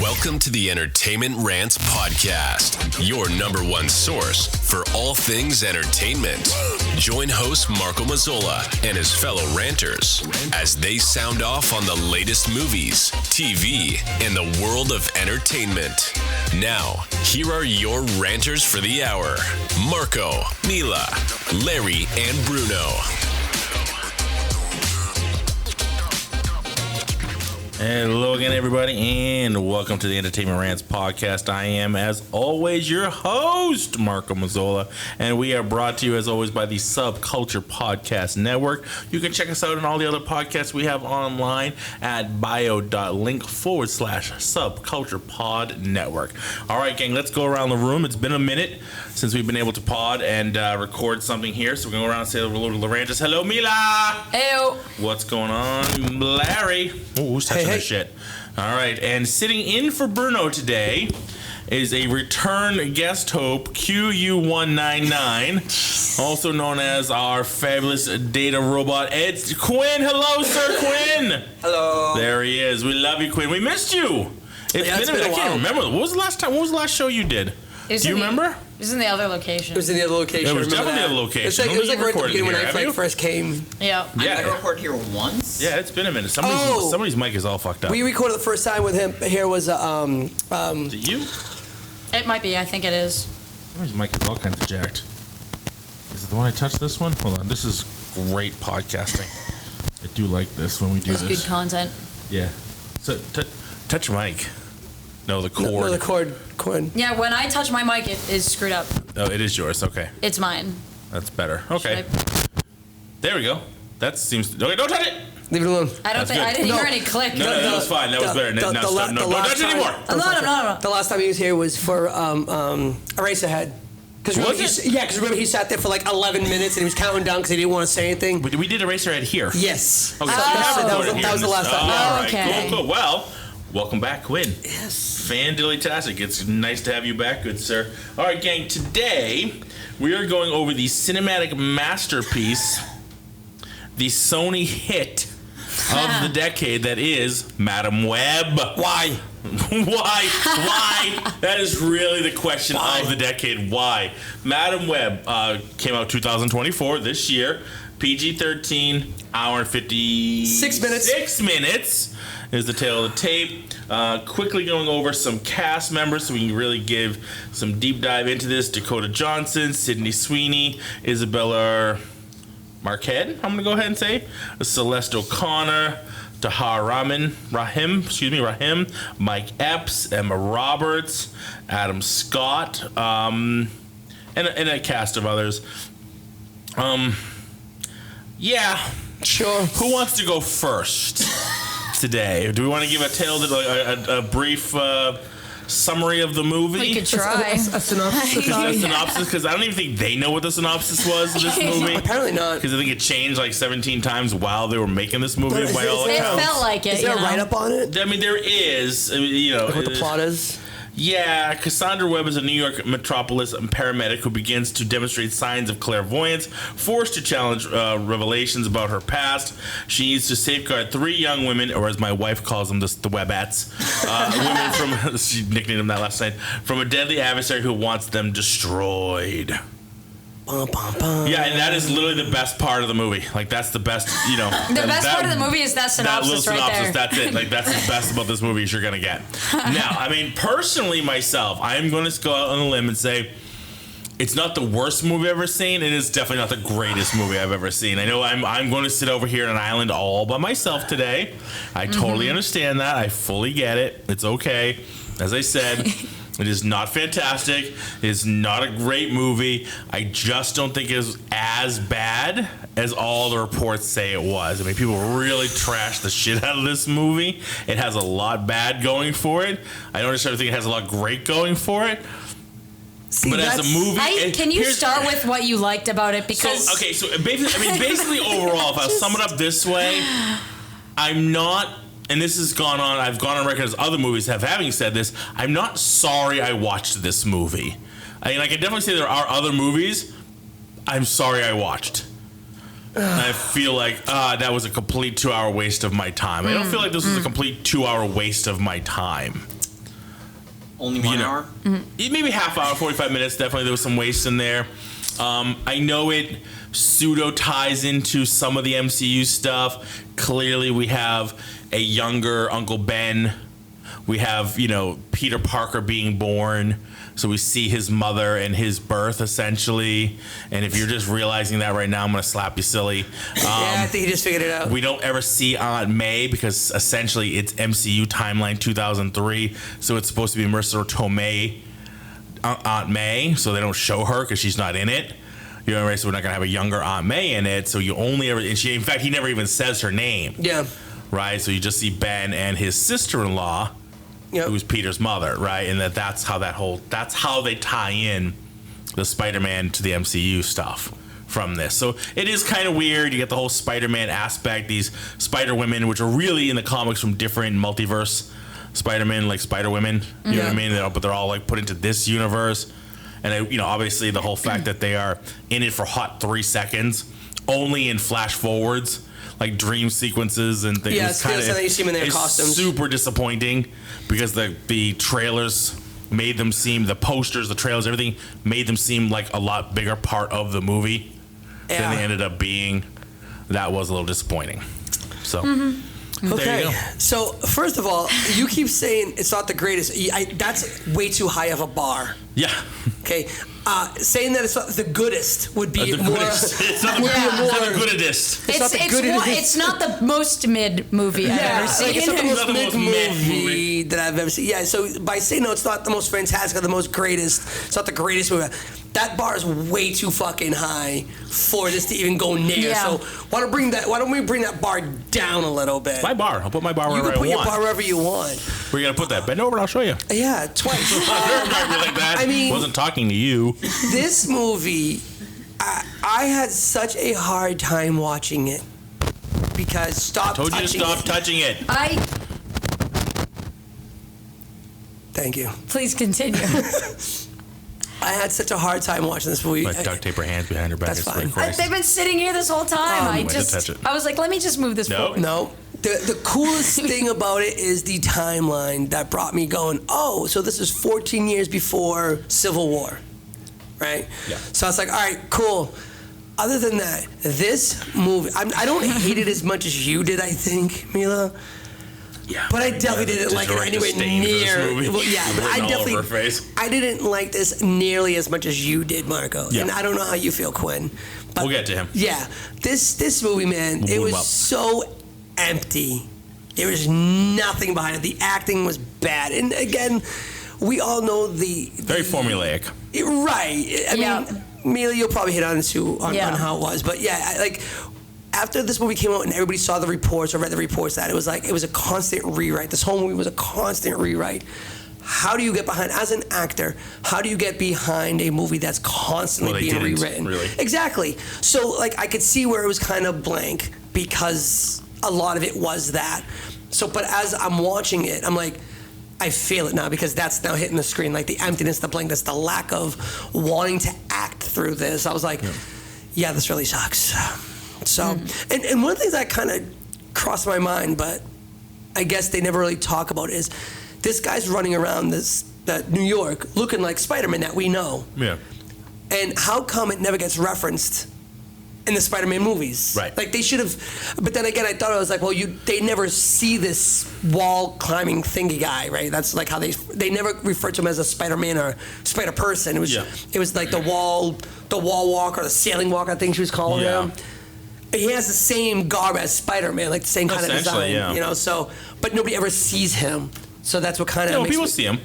Welcome to the Entertainment Rants podcast, your number one source for all things entertainment. Join host Marco Mazzola and his fellow ranters as they sound off on the latest movies, TV, and the world of entertainment. Now, here are your ranters for the hour: Marco, Mila, Larry, and Bruno. Hello again, everybody, and welcome to the Entertainment Rants podcast. I am, as always, your host, Marco Mazzola, and we are brought to you, as always, by the Subculture Podcast Network. You can check us out on all the other podcasts we have online at bio.link/subculturepod network. All right, gang, let's go around the room. It's been a minute since we've been able to pod and record something here, so we're going to go around and say hello to the Ranters. Hello, Mila. Heyo. What's going on, Larry? Ooh, who's touching this shit? All right, and sitting in for Bruno today is a return guest hope, QU199, also known as our fabulous data robot. It's Quinn. Hello, Sir Quinn. Hello. There he is. We love you, Quinn. We missed you. It's been a I while. can't remember. What was the last show you did? Do you remember? It was in the other location. It was in the other location. It was Remember definitely that? the other location. It was like right at the beginning when I first came. Yeah. Yeah. I recorded here once. Yeah, it's been a minute. Somebody's mic is all fucked up. We recorded the first time with him. Here was Is it you? It might be. I think it is. Somebody's mic is all kinds of jacked. Is it the one I touched? This one? Hold on. This is great podcasting. I do like this when we do It's this. good content. Yeah. So touch your mic. No, the cord. no, the cord. Yeah, when I touch my mic, it is screwed up. Oh, it is yours. Okay. It's mine. That's better. Okay. Should There we go. That seems... Okay, don't touch it! Leave it alone. I That's didn't good. hear any click. No, that was fine. That was better. Now stop. No, don't touch it anymore. No. The last time he was here was for Eraserhead. Was it? Yeah, because remember he sat there for like 11 minutes and he was counting down because he didn't want to say anything. We did Eraserhead here. Yes. Okay, Oh. so we have That recorded was the last time. All right, Okay. cool. Well, welcome back, Quinn. Yes. Fan-dilly-tastic. It's nice to have you back, good sir. All right, gang, today we are going over the cinematic masterpiece, the Sony hit of the decade that is Madam Web. Why? Why? That is really the question of the decade. Why? Madam Web came out 2024, this year. PG-13, hour and 56 minutes. 6 minutes is the tale of the tape. Quickly going over some cast members so we can really give some deep dive into this. Dakota Johnson, Sydney Sweeney, Isabella Marquez, I'm going to go ahead and say. Celeste O'Connor, Tahar Rahim, Mike Epps, Emma Roberts, Adam Scott, and a cast of others. Yeah. Sure. Who wants to go first today? Do we want to give a brief summary of the movie? We could try. A synopsis. Because I don't even think they know what the synopsis was of this movie. Apparently not. Because I think it changed like 17 times while they were making this movie. But by all It accounts. felt like it. Is there a write-up on it? I mean, there is. Like what the plot is? Yeah, Cassandra Webb is a New York metropolis paramedic who begins to demonstrate signs of clairvoyance, forced to challenge revelations about her past. She needs to safeguard 3 young women, or as my wife calls them, the Webettes, women from, she nicknamed them that last night, from a deadly adversary who wants them destroyed. Bum, bum, bum. Yeah, and that is literally the best part of the movie. Like, that's the best, The best part of the movie is that synopsis little right synopsis, there. that's it. Like, that's the best about this movie you're gonna get. Now, I mean, personally, myself, I am going to go out on a limb and say it's not the worst movie I've ever seen. It is definitely not the greatest movie I've ever seen. I know I'm going to sit over here on an island all by myself today. I totally understand that. I fully get it. It's okay. As I said, it is not fantastic. It is not a great movie. I just don't think it is as bad as all the reports say it was. I mean, people really trashed the shit out of this movie. It has a lot bad going for it. I don't necessarily think it has a lot great going for it. See, But as a movie, Can you start with what you liked about it? Because So basically overall, if I sum it up this way, I'm not, and this has gone on, I've gone on record as other movies have, having said this, I'm not sorry I watched this movie. I mean, I can definitely say there are other movies I'm sorry I watched. And I feel like that was a complete 2-hour waste of my time. I don't feel like this was a complete 2-hour waste of my time. Only 1 hour? Maybe half hour, 45 minutes. Definitely there was some waste in there. I know it pseudo ties into some of the MCU stuff. Clearly we have a younger Uncle Ben. We have, Peter Parker being born. So we see his mother and his birth, essentially. And if you're just realizing that right now, I'm going to slap you silly. I think he just figured it out. We don't ever see Aunt May because essentially it's MCU timeline 2003. So it's supposed to be Marissa Tomei, Aunt May. So they don't show her because she's not in it. Right? So we're not going to have a younger Aunt May in it. So you only ever... And in fact, he never even says her name. Yeah. Right? So you just see Ben and his sister-in-law, who's Peter's mother, right? And that's how they tie in the Spider-Man to the MCU stuff from this. So it is kind of weird. You get the whole Spider-Man aspect, these Spider-Women, which are really in the comics from different multiverse Spider-Man, like Spider-Women, you know what I mean? But they're all like put into this universe. And obviously the whole fact that they are in it for hot 3 seconds, only in flash forwards, like dream sequences and things. Yeah, it's kind of you see them in their costumes. Super disappointing because the trailers made them seem, the posters, the trailers, everything made them seem like a lot bigger part of the movie than they ended up being. That was a little disappointing. So, there you go. So first of all, you keep saying it's not the greatest. That's way too high of a bar. Yeah. Okay. Saying that it's not the goodest would be more. It's not the goodest. It's not the most mid movie I've ever seen. It's not the most mid movie that I've ever seen. Yeah, so by saying no, it's not the most fantastic or the most greatest. It's not the greatest movie. That bar is way too fucking high for this to even go near. Yeah. So why don't we bring that bar down a little bit? My bar. I'll put my bar wherever I want. You can put your bar wherever you want. Where you gonna put that? Bend over and I'll show you. Yeah, twice. Like that. I mean, wasn't talking to you. This movie, I had such a hard time watching it because stop touching it. Told you to stop touching it. Thank you. Please continue. I had such a hard time watching this movie. Like duct tape her hands behind her back. That's fine. They've been sitting here this whole time. I was like, let me just move this forward. No. The coolest thing about it is the timeline that brought me going, oh, so this is 14 years before Civil War, right? Yeah. So I was like, all right, cool. Other than that, this movie, I don't hate it as much as you did, I think, Mila. Yeah, but I definitely didn't like it anywhere near. Well, yeah, but I didn't like this nearly as much as you did, Marco. Yeah. And I don't know how you feel, Quinn. But we'll get to him. Yeah, this movie, man, it was so empty. There was nothing behind it. The acting was bad, and again, we all know the very formulaic. Right. I mean, Mila, you'll probably hit on this too on how it was, but yeah, after this movie came out and everybody saw the reports or read the reports, that it was a constant rewrite. This whole movie was a constant rewrite. How do you get behind, as an actor, how do you get behind a movie that's constantly being rewritten? Really. Exactly. So, I could see where it was kind of blank because a lot of it was that. So, but as I'm watching it, I'm like, I feel it now because that's now hitting the screen. Like the emptiness, the blankness, the lack of wanting to act through this. I was like, yeah this really sucks. So, and one of the things that kind of crossed my mind, but I guess they never really talk about is this guy's running around New York looking like Spider-Man that we know. Yeah. And how come it never gets referenced in the Spider-Man movies? Right. Like they should have, but then again, I thought I was like, well, they never see this wall climbing thingy guy, right? That's like how they never refer to him as a Spider-Man or Spider-Person. It was like the wall walk or the sailing walk, I think she was calling him. He has the same garb as Spider-Man, like the same kind of design, so, but nobody ever sees him. So that's what kind of makes people see him.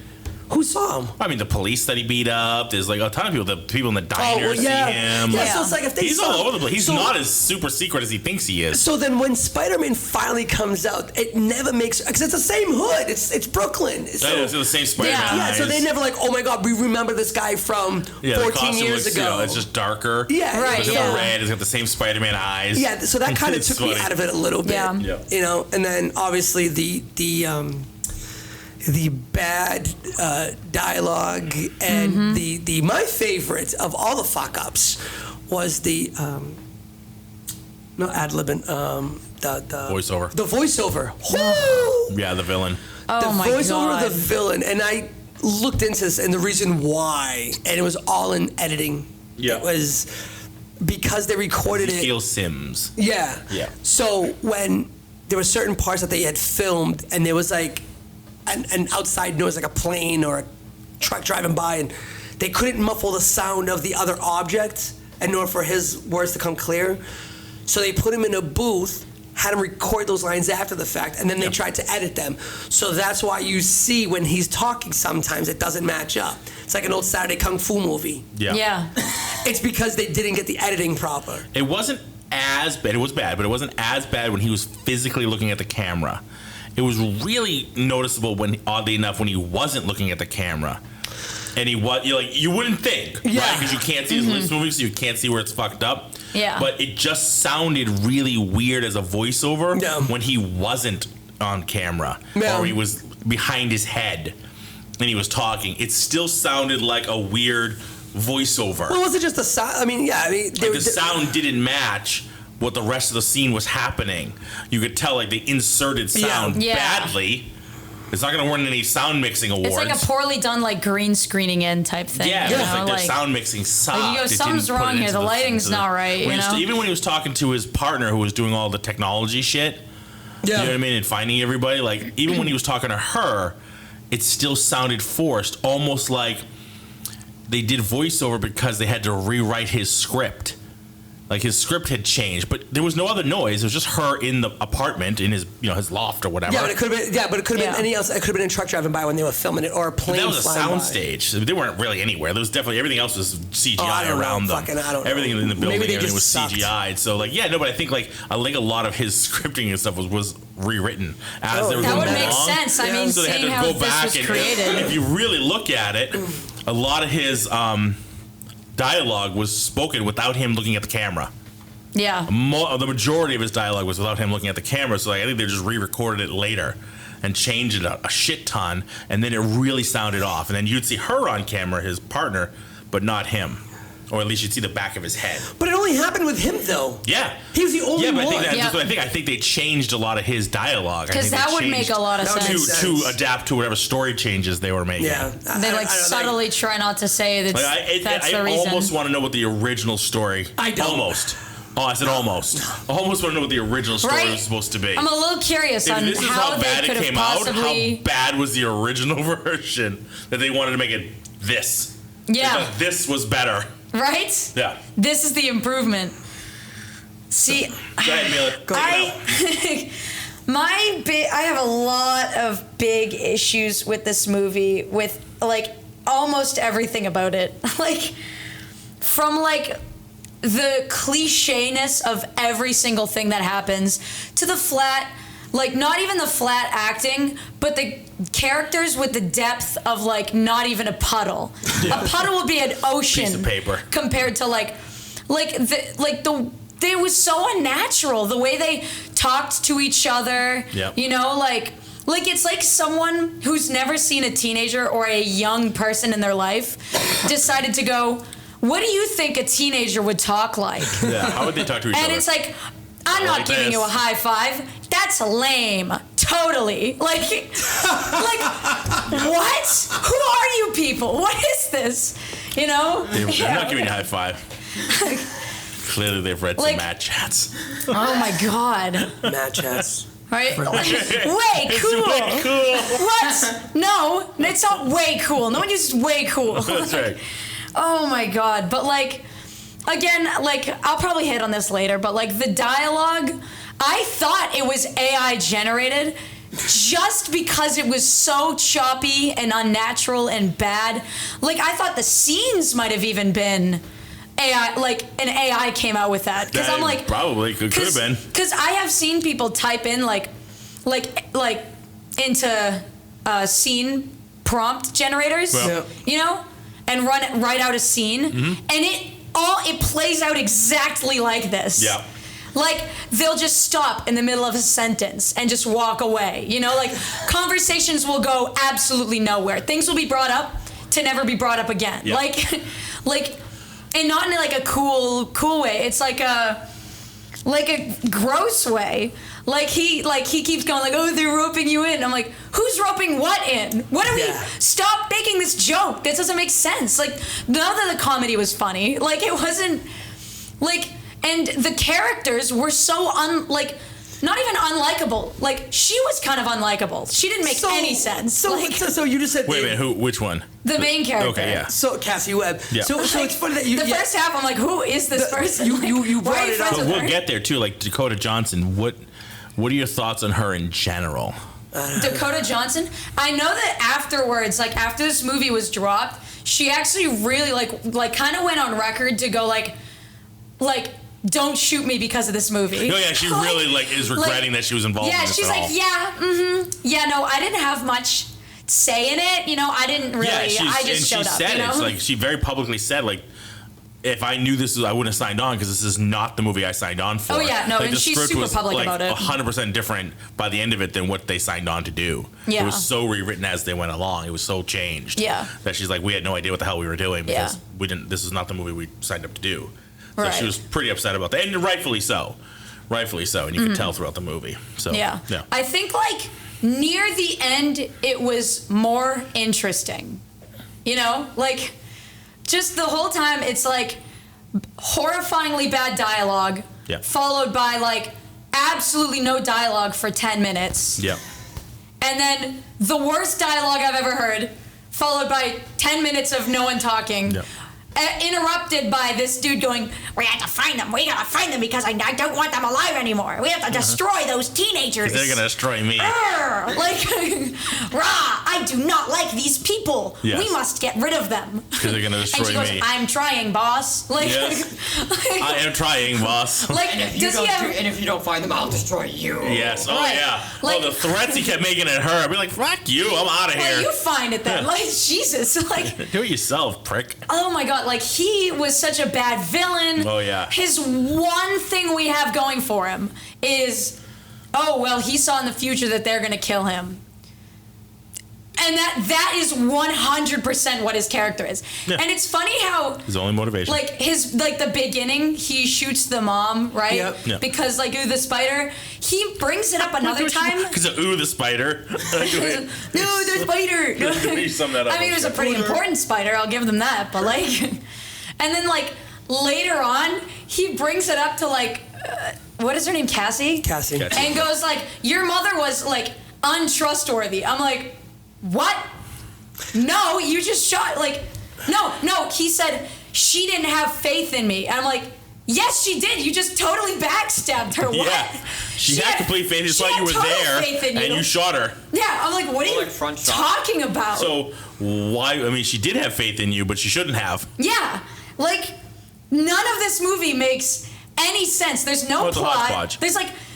Who saw him? I mean, the police that he beat up. There's like a ton of people. The people in the diner see him. Yeah, so it's like if they he's all over the place. He's not as super secret as he thinks he is. So then when Spider-Man finally comes out, it never makes, because it's the same hood. It's Brooklyn. So, it's the same Spider-Man eyes. So they never like, oh my God, we remember this guy from 14 years ago. It's just darker. Yeah, right. It's got the red. It's got the same Spider-Man eyes. Yeah, so that kind of took me out of it a little bit. Yeah. And then obviously the bad dialogue and the my favorite of all the fuck ups was the not ad-libbing, the voiceover. The voiceover. Yeah, the villain. Oh my God. The voiceover of the villain, and I looked into this and the reason why, and it was all in editing. Yeah. It was because they recorded it. Ezekiel Sims. Yeah. Yeah. So when there were certain parts that they had filmed and there was like an outside noise, like a plane or a truck driving by, and they couldn't muffle the sound of the other object in order for his words to come clear. So they put him in a booth, had him record those lines after the fact, and then they tried to edit them. So that's why you see when he's talking sometimes it doesn't match up. It's like an old Saturday Kung Fu movie. Yeah. It's because they didn't get the editing proper. It wasn't as bad. It was bad, but it wasn't as bad when he was physically looking at the camera. It was really noticeable when, oddly enough, when he wasn't looking at the camera. And he was, you wouldn't think, right? Because you can't see his movie, so you can't see where it's fucked up. Yeah. But it just sounded really weird as a voiceover when he wasn't on camera. Yeah. Or he was behind his head and he was talking. It still sounded like a weird voiceover. Well, was it just the sound? The sound didn't match what the rest of the scene was happening. You could tell they inserted sound badly. It's not going to win any sound mixing awards. It's like a poorly done green screening in type thing. Yeah, their sound mixing sucked. Like you go, something's wrong here. The lighting's not right. Even when he was talking to his partner who was doing all the technology shit, you know what I mean, and finding everybody, even when he was talking to her, it still sounded forced, almost like they did voiceover because they had to rewrite his script. Like his script had changed, but there was no other noise. It was just her in the apartment in his, his loft or whatever. Yeah, but it could have been any else. It could have been a truck driving by when they were filming it, or a plane. But that was a sound stage. They weren't really anywhere. There was definitely everything else was CGI around them. I don't know. Everything in the building, everything was sucked. CGI'd. So but I think a lot of his scripting and stuff was rewritten as they were that going would along. make sense. So I mean, they had seeing to how go this back was and created. if you really look at it, a lot of his dialogue was spoken without him looking at the camera. Yeah. The majority of his dialogue was without him looking at the camera, so I think they just re-recorded it later and changed it a shit ton, and then it really sounded off. And then you'd see her on camera, his partner, but not him. Or at least you'd see the back of his head. But it only happened with him, though. Yeah. He was the only one. I think they changed a lot of his dialogue. Because that would make a lot of sense. To adapt to whatever story changes they were making. Yeah. They subtly try not to say that's the reason. I almost want to know what the original story... I don't. Almost. Oh, I said almost. I almost want to know what the original story was supposed to be. I'm a little curious on this is how bad they could it came have possibly... out. How bad was the original version that they wanted to make it this? Yeah. They thought this was better. Right? Yeah. This is the improvement. See, Go ahead, Mila. I have a lot of big issues with this movie, with almost everything about it. From the clichéness of every single thing that happens to the flat, not even the flat acting, but the characters with the depth of not even a puddle. Yeah. A puddle would be an ocean piece of paper compared to it was so unnatural the way they talked to each other. Yep. It's like someone who's never seen a teenager or a young person in their life decided to go, what do you think a teenager would talk like? Yeah, how would they talk to each other? And it's I'm not giving you a high five. That's lame. Totally. What? Who are you people? What is this? They're not giving you a high five. Clearly they've read some Matt chats. Oh my God. Matt chats. Right? Way cool. Way cool. What? No, it's not way cool. No one uses way cool. That's right. Oh my God. But again, I'll probably hit on this later, but the dialogue, I thought it was AI generated just because it was so choppy and unnatural and bad. I thought the scenes might have even been AI, an AI came out with that. Because I'm probably could have been. Because I have seen people type in into scene prompt generators, and write out a scene, and it plays out exactly like this. Yeah. They'll just stop in the middle of a sentence and just walk away. Conversations will go absolutely nowhere. Things will be brought up to never be brought up again. Yeah. And not in a cool way. It's a gross way. Like he keeps going like, oh, they're roping you in. I'm like, who's roping what in? What are we? Stop making this joke. This doesn't make sense. Like, none of the comedy was funny. Like, it wasn't like, and the characters were so not even unlikable. Like, she was kind of unlikable. She didn't make any sense. So you just said Wait a minute, which one? The main character. Okay, yeah. So Cassie Webb. Yeah. So it's funny that you. The first half, I'm like, who is this person? You brought it up. But we'll get there too. Like Dakota Johnson. What are your thoughts on her in general? Dakota Johnson. I know that afterwards, like after this movie was dropped, she actually really like kind of went on record to go like. Don't shoot me because of this movie. Oh yeah, she really is regretting that she was involved in this she's at all. Yeah, no, I didn't have much say in it. You know, I didn't really. I just showed up. Said you know? it. Like she very publicly said, like, if I knew this, I wouldn't have signed on because this is not the movie I signed on for. Oh yeah, no, like, and she's super public about it. 100% different by the end of it than what they signed on to do. Yeah. It was so rewritten as they went along. It was so changed. Yeah. That she's like, we had no idea what the hell we were doing because we didn't. This is not the movie we signed up to do. So she was pretty upset about that, and rightfully so. Rightfully so, and you could tell throughout the movie. So yeah. I think like near the end, it was more interesting. You know, like just the whole time, it's like horrifyingly bad dialogue, followed by like absolutely no dialogue for 10 minutes. Yeah. And then the worst dialogue I've ever heard, followed by 10 minutes of no one talking. Yeah. Interrupted by this dude going, we have to find them. We gotta find them because I don't want them alive anymore. We have to destroy those teenagers. They're gonna destroy me. Like, rah! I do not like these people. Yes. We must get rid of them. Because they're gonna destroy and she goes, me. I'm trying, boss. Like, I am trying, boss. Like, and if you don't find them, I'll destroy you. Yes. Oh Right. yeah. Like, the threats he kept making at her. I'd be like, fuck you. I'm out of here. Well, you find it then. Like, Jesus. Like, do it yourself, prick. oh my God. Like, he was such a bad villain. Oh yeah. His one thing we have going for him is, oh well, he saw in the future that they're gonna kill him. And that is 100% what his character is. Yeah. And it's funny how his only motivation, like the beginning, he shoots the mom, right? Yep. Because like, ooh, the spider. He brings it up another time. Because of ooh, the spider. Ooh, the spider. I mean, it was a pretty important spider. I'll give them that. But like, and then like later on, he brings it up to like, what is her name? Cassie. And goes like, your mother was like untrustworthy. I'm like, what? No, you just shot, like, no, he said she didn't have faith in me. And I'm like, yes, she did. You just totally backstabbed her. What? Yeah. She had complete faith. That's why you were there and you shot her. Yeah, I'm like, what are you talking about? So why? I mean, she did have faith in you, but she shouldn't have. Yeah, like none of this movie makes any sense. There's no plot.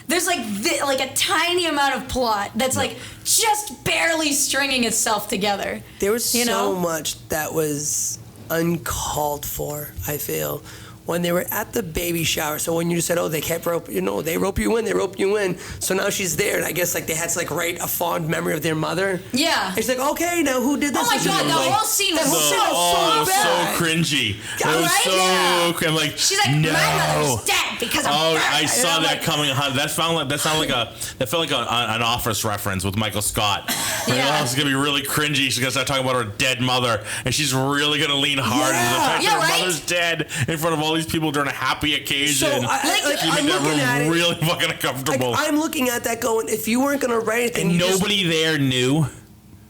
There's like a tiny amount of plot that's like just barely stringing itself together. There was so much that was uncalled for, I feel, when they were at the baby shower. So when you said, oh, they kept rope, they rope you in. So now she's there, and I guess like they had to like write a fond memory of their mother. Yeah. It's like, okay, now who did this? Oh my God, the whole scene was so bad. So cringy. It was right? I'm like, she's like, no. my mother's dead because of her. I saw that coming. That felt like an Office reference with Michael Scott. Yeah. It's gonna be really cringy. She's gonna start talking about her dead mother, and she's really gonna lean hard into the fact that her mother's dead in front of all these people during a happy occasion. So I'm looking at it really fucking uncomfortable. Like, I'm looking at that going, if you weren't gonna write anything, nobody there knew.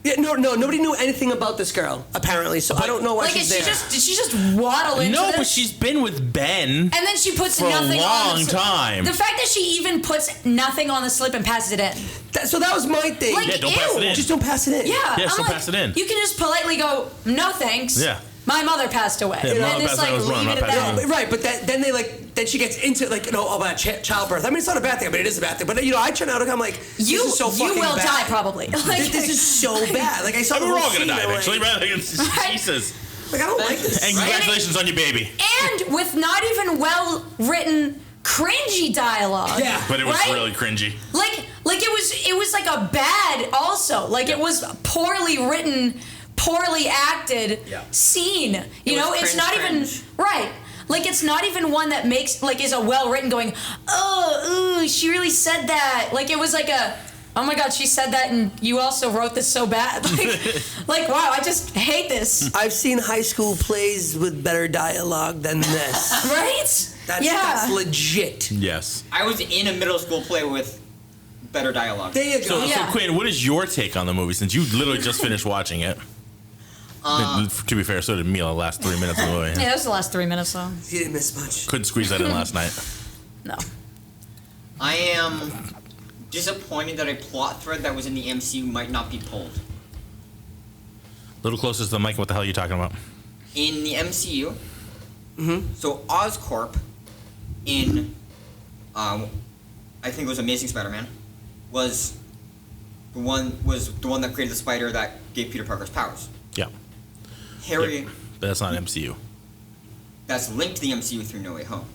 Yeah, no, nobody knew anything about this girl, apparently, so I don't know why she's there. Did she just waddle into this? No, but she's been with Ben. And then she puts for nothing a on long the time. The fact that she even puts nothing on the slip and passes it in. So that was my thing. Like, don't pass it in. Just don't pass it in. Yeah, just don't pass it in. You can just politely go, no thanks. Yeah. My mother passed away. Yeah, and just like leave it at that. Right, but then she gets into like about childbirth. I mean, it's not a bad thing, but it is a bad thing. But I turn out and I'm like, this is so fucking bad. You will die probably. Like, this is so bad. Like I saw. We're all gonna die eventually, right? Jesus. Like I don't like this. And congratulations on your baby. And with not even well written, cringy dialogue. Yeah, but it was really cringy. Like it was like a bad also. Like it was poorly written, poorly acted scene. It's not even right. Like, it's not even one that makes, like, is a well-written going, oh, ooh, she really said that. Like, it was like a, oh my God, she said that and you also wrote this so bad. Like wow, I just hate this. I've seen high school plays with better dialogue than this. Right? That's legit. Yes. I was in a middle school play with better dialogue. There you go. So Quinn, what is your take on the movie since you literally just finished watching it? To be fair, so did Mila the last 3 minutes of the movie. Yeah, that was the last 3 minutes, though. You didn't miss much. Couldn't squeeze that in last night. No. I am disappointed that a plot thread that was in the MCU might not be pulled. A little closer to the mic. What the hell are you talking about? In the MCU, so Oscorp in, I think it was Amazing Spider-Man, was the one that created the spider that gave Peter Parker's powers. Yeah. Harry, Yep. But that's not MCU. that's linked to the MCU through No Way Home.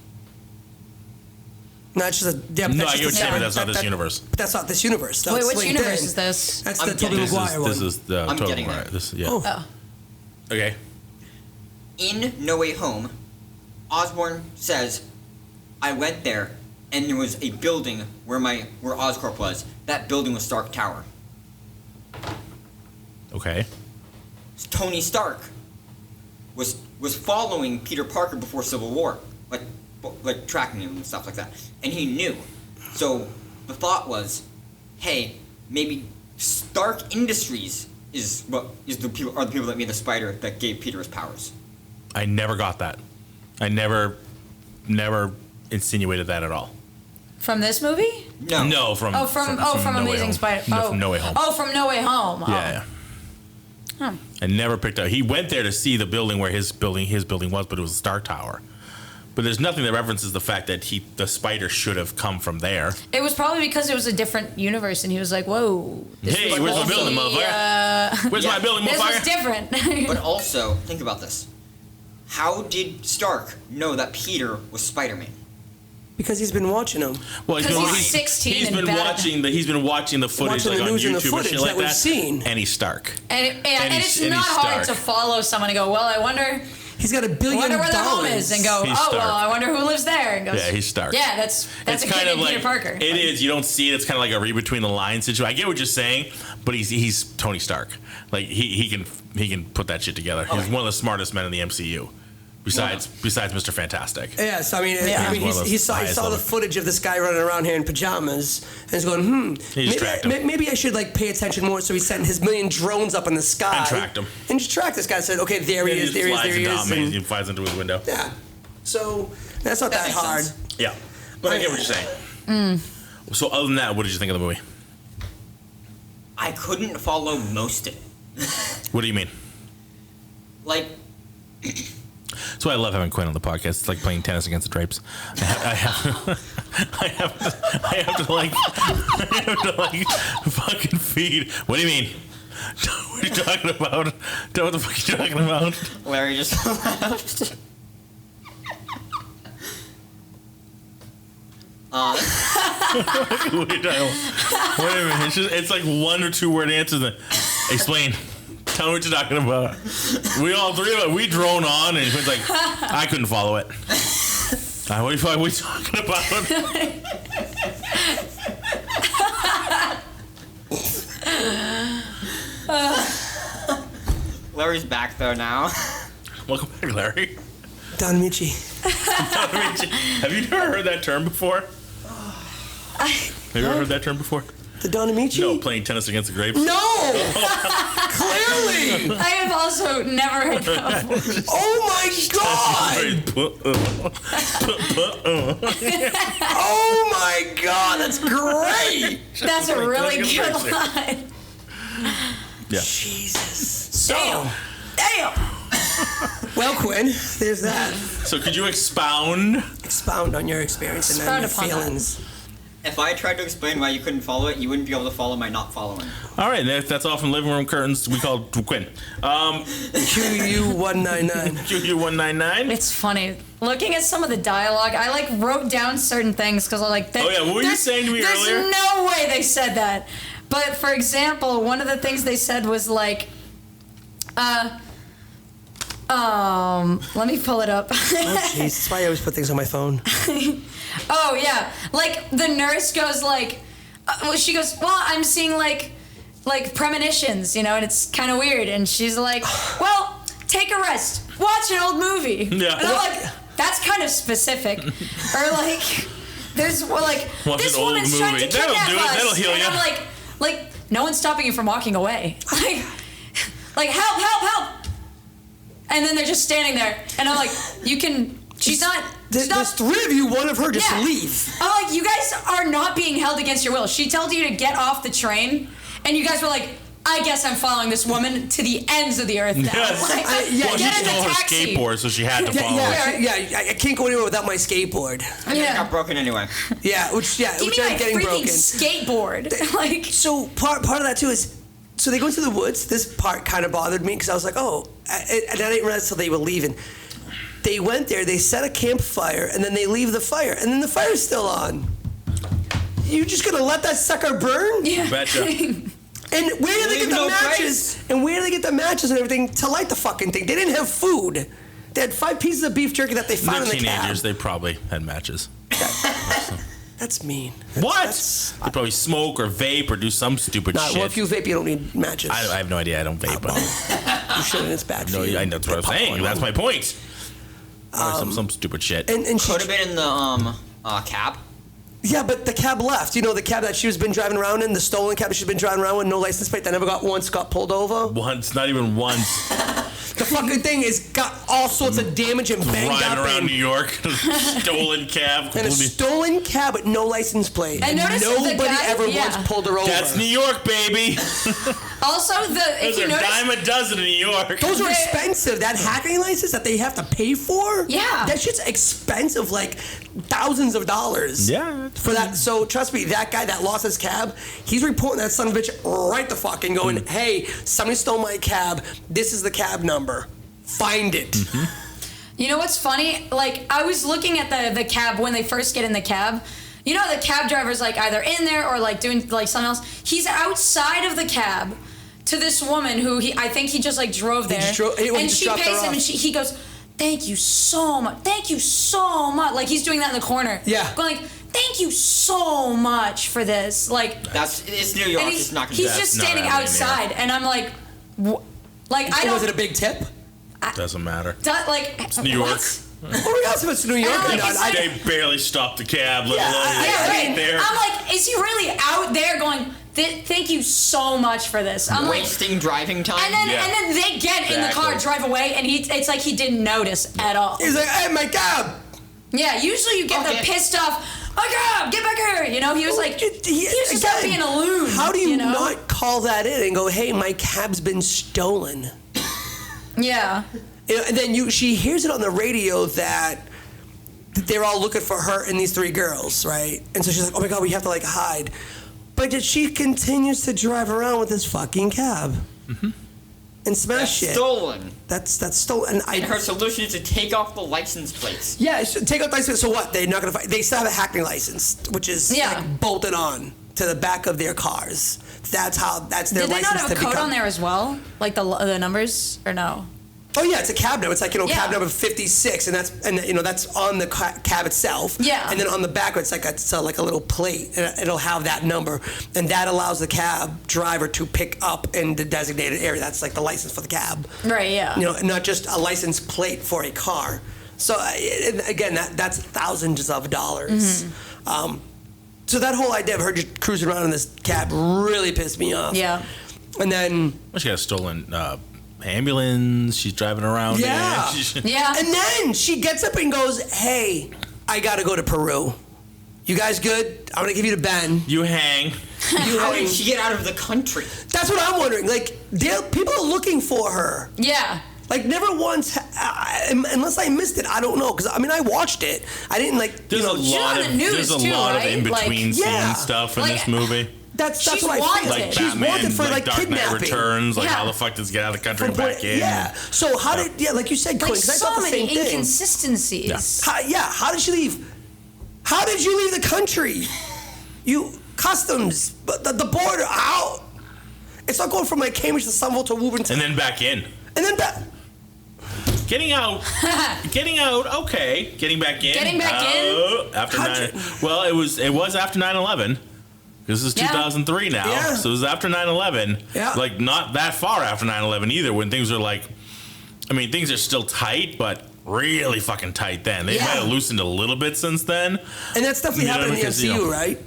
Not just a. Yeah, No, I get what you're saying, but that's not this universe. But that's not this universe. Wait, That's which linked universe in. is this? That's I'm the Tobey getting- Maguire one. This is the I'm Tobey getting Maguire. there. This, yeah. Oh. Okay. In No Way Home, Osborn says, I went there and there was a building where Oscorp was. That building was Stark Tower. Okay. Tony Stark was following Peter Parker before Civil War, like tracking him and stuff like that, and he knew. So the thought was, hey, maybe Stark Industries are the people that made the spider that gave Peter his powers. I never got that. I never insinuated that at all. From this movie? No. No, from From No Way Amazing Home. Spider. No, from No Way Home. Oh, from No Way Home. Oh. Yeah. I never picked up. He went there to see the building where his building was, but it was a Stark Tower. But there's nothing that references the fact that the spider should have come from there. It was probably because it was a different universe, and he was like, "Whoa, Hey, where's my building, motherfucker? Where's my building, This was motherfucker? different." But also, think about this. How did Stark know that Peter was Spider-Man? Because he's been watching them. Well, He's 16 He's and been bad. watching the footage Watching like the on news and the YouTube and footage shit like that we've that. seen. And he's Stark. and he's it's not hard Stark. to follow someone and go, "Well, I wonder He's got $1 billion. where their home is," and go, He's "Oh, Stark. well, I wonder who lives there." And goes, Yeah, he's Stark. Yeah, that's It's a kind kid of in like Peter Parker. it is. You don't see it. It's kind of like a read between the lines situation. I get what you're saying, but he's Tony Stark. Like he can put that shit together. He's one of the smartest men in the MCU. Besides Mr. Fantastic. Yes, I mean, Yeah. he One saw of the the highest footage of this guy running around here in pajamas, and he's going, He just tracked him. maybe I should like pay attention more. So he sent his million drones up in the sky And tracked him. and just tracked this guy. Said, okay, there he is, there he is, there he is. and- He flies into his window. Yeah, so that's not that makes hard. sense. Yeah, but I get what you're saying. So other than that, what did you think of the movie? I couldn't follow most of it. What do you mean? Like, That's why I love having Quinn on the podcast. It's like playing tennis against the drapes. I have to fucking feed. What do you mean? What are you talking about? What the fuck are you talking about? Larry just left. What are you talking about? Wait a minute. It's like 1 or 2 word answers. Explain. Tell me what you're talking about. We all three of us, we drone on, and it's like, I couldn't follow it. What the fuck are we talking about? Larry's back though now. Welcome back, Larry. Don Michi. Have you never heard that term before? Have you ever heard that term before? The Don Amici? No, playing tennis against the grapes. No! Clearly! I have also never heard that before. Oh my god! Oh my god, that's great! That's a really good line. Yeah. Jesus. Damn. Well, Quinn, there's that. So could you expound? Expound on your experience and Expound your upon that. feelings. If I tried to explain why you couldn't follow it, you wouldn't be able to follow my not following. All right, that's all from Living Room Curtains. We call Quinn. QU199. QU199. It's funny. Looking at some of the dialogue, I like wrote down certain things because I like. Oh, yeah, what were you saying to me earlier? There's no way they said that. But for example, one of the things they said was like, Let me pull it up. Oh, jeez. That's why I always put things on my phone. Oh, yeah. Like, the nurse goes, like, she goes, well, I'm seeing, like premonitions, you know, and it's kind of weird. And she's like, well, take a rest. Watch an old movie. Yeah. And I'm like, that's kind of specific. Or, like, there's, well, like, Watch this an old woman's trying to movie. That'll kidnap do it. us. That'll heal and you. I'm like, no one's stopping you from walking away. Like, help, help, help. And then they're just standing there. And I'm like, she's not. There's three of you. One of her just leave. I'm like, you guys are not being held against your will. She told you to get off the train, and you guys were like, I guess I'm following this woman to the ends of the earth now. Yes. Like, Well, she get in stole the her taxi. skateboard, so she had to follow her. I can't go anywhere without my skateboard. And it got broken anyway. Give which me I'm my getting freaking broken. skateboard. Like, So part of that too is, so they go into the woods. This part kind of bothered me because I was like, and I didn't realize until they were leaving. They went there, they set a campfire, and then they leave the fire, and then the fire's still on. You just gonna let that sucker burn? yeah. Betcha. And where did they get the No matches? price. And where did they get the matches and everything to light the fucking thing? They didn't have food. They had 5 pieces of beef jerky that they found They're in the cab. teenagers. They probably had matches. That's mean. What? They probably smoke or vape or do some stupid Nah, shit. well, if you vape, you don't need matches. I have no idea. I don't vape. But You shouldn't. It's bad for no, you. that's what I'm Get saying. popcorn That's on. my point. Or some stupid shit. And she, Could have been in the cab. yeah, but the cab left. You know, the cab that she was been driving around in, the stolen cab that she's been driving around with, no license plate, that never got pulled over. Once, not even once. The fucking thing is got all sorts of damage and banged Riding up around and, New York, stolen cab. and a completely- stolen cab with no license plate. I noticed the nobody guy- ever yeah. once pulled her over. That's New York, baby. Also, if Those you are a notice, dime a dozen in New York. Those are They- expensive. That hacking license that they have to pay for? Yeah. That shit's expensive, like thousands of dollars. Yeah. For that. So trust me, that guy that lost his cab, he's reporting that son of a bitch right the fuck and going, hey, somebody stole my cab. This is the cab number. Find it. you know what's funny? Like, I was looking at the cab when they first get in the cab. You know, the cab driver's like either in there or like doing like something else. He's outside of the cab to this woman who I think he just like drove there. He and just she dropped her pays him off. and he goes, thank you so much. Thank you so much. Like, he's doing that in the corner. Yeah. Going like, thank you so much for this. Like, It's New York. and It's not gonna he's be. just not standing happening outside, and I'm like, like I So don't. was it a big tip? Doesn't matter. Like, It's New York. what? Well, regardless if it's New York or like, not. it's like- They barely stopped the cab, let Yeah, alone Yeah, right right. there. I'm like, is he really out there going, thank you so much for this? I'm like, Wasting driving time. and Yeah. then they get in the car, Exactly. drive away, and it's like he didn't notice at all. He's like, hey, my cab. Yeah, usually you get the Okay. pissed off, my God, get back here. You know, he was like, he was just not being a loon. How do you know? not call that in and go, hey, my cab's been stolen? Yeah. You know, and then she hears it on the radio that they're all looking for her and these 3 girls, right? And so she's like, oh my God, we have to like hide. But yet she continues to drive around with this fucking cab and smash That's shit. stolen. That's stolen. And her solution is to take off the license plates. Yeah, take out the license. So what? They're not gonna fight. They still have a hacking license, which is like bolted on to the back of their cars. That's their Did they license not have a to code become. on there as well? Like the numbers, or no? Oh yeah, it's a cab number. It's like, Yeah. cab number 56, and that's on the cab itself. Yeah. And then on the back, it's like a little plate, and it'll have that number, and that allows the cab driver to pick up in the designated area. That's like the license for the cab. Right. Yeah. You know, not just a license plate for a car. So again, that's thousands of dollars. So that whole idea of her just cruising around in this cab really pissed me off. Yeah. And then. Well, she got a stolen ambulance. She's driving around. Yeah. Yeah. And then she gets up and goes, hey, I gotta go to Peru. You guys good? I'm gonna give you to Ben. You hang. You How hang. did she get out of the country? That's what I'm wondering. Like, people are looking for her. Yeah. Like, never once, unless I missed it, I don't know. Because, I mean, I watched it. I didn't, like, There's a lot on of the news there's a too, lot right? of in between Like, scene yeah. stuff in Like, this movie. that's She's what I wanted. feel. Like She's Batman, wanted for, like, Dark Knight kidnapping. Returns. Like, Yeah. how the fuck does get out of the country and From back in? Yeah. So, how did, like you said, Like, Quinn, because I so thought the many same thing. inconsistencies. How did she leave? How did you leave the country? Customs, but the border, out. It's not going from like Cambridge to Somerville to Woburn And then back in. and then back. Getting out. Okay. Getting back in. After well, it was after 9/11. This is 2003 now, so it was after 9/11. Yeah. Like not that far after 9/11 either. When things are like, I mean, things are still tight, but really fucking tight then. They might have loosened a little bit since then. And that's definitely happened in the MCU, right?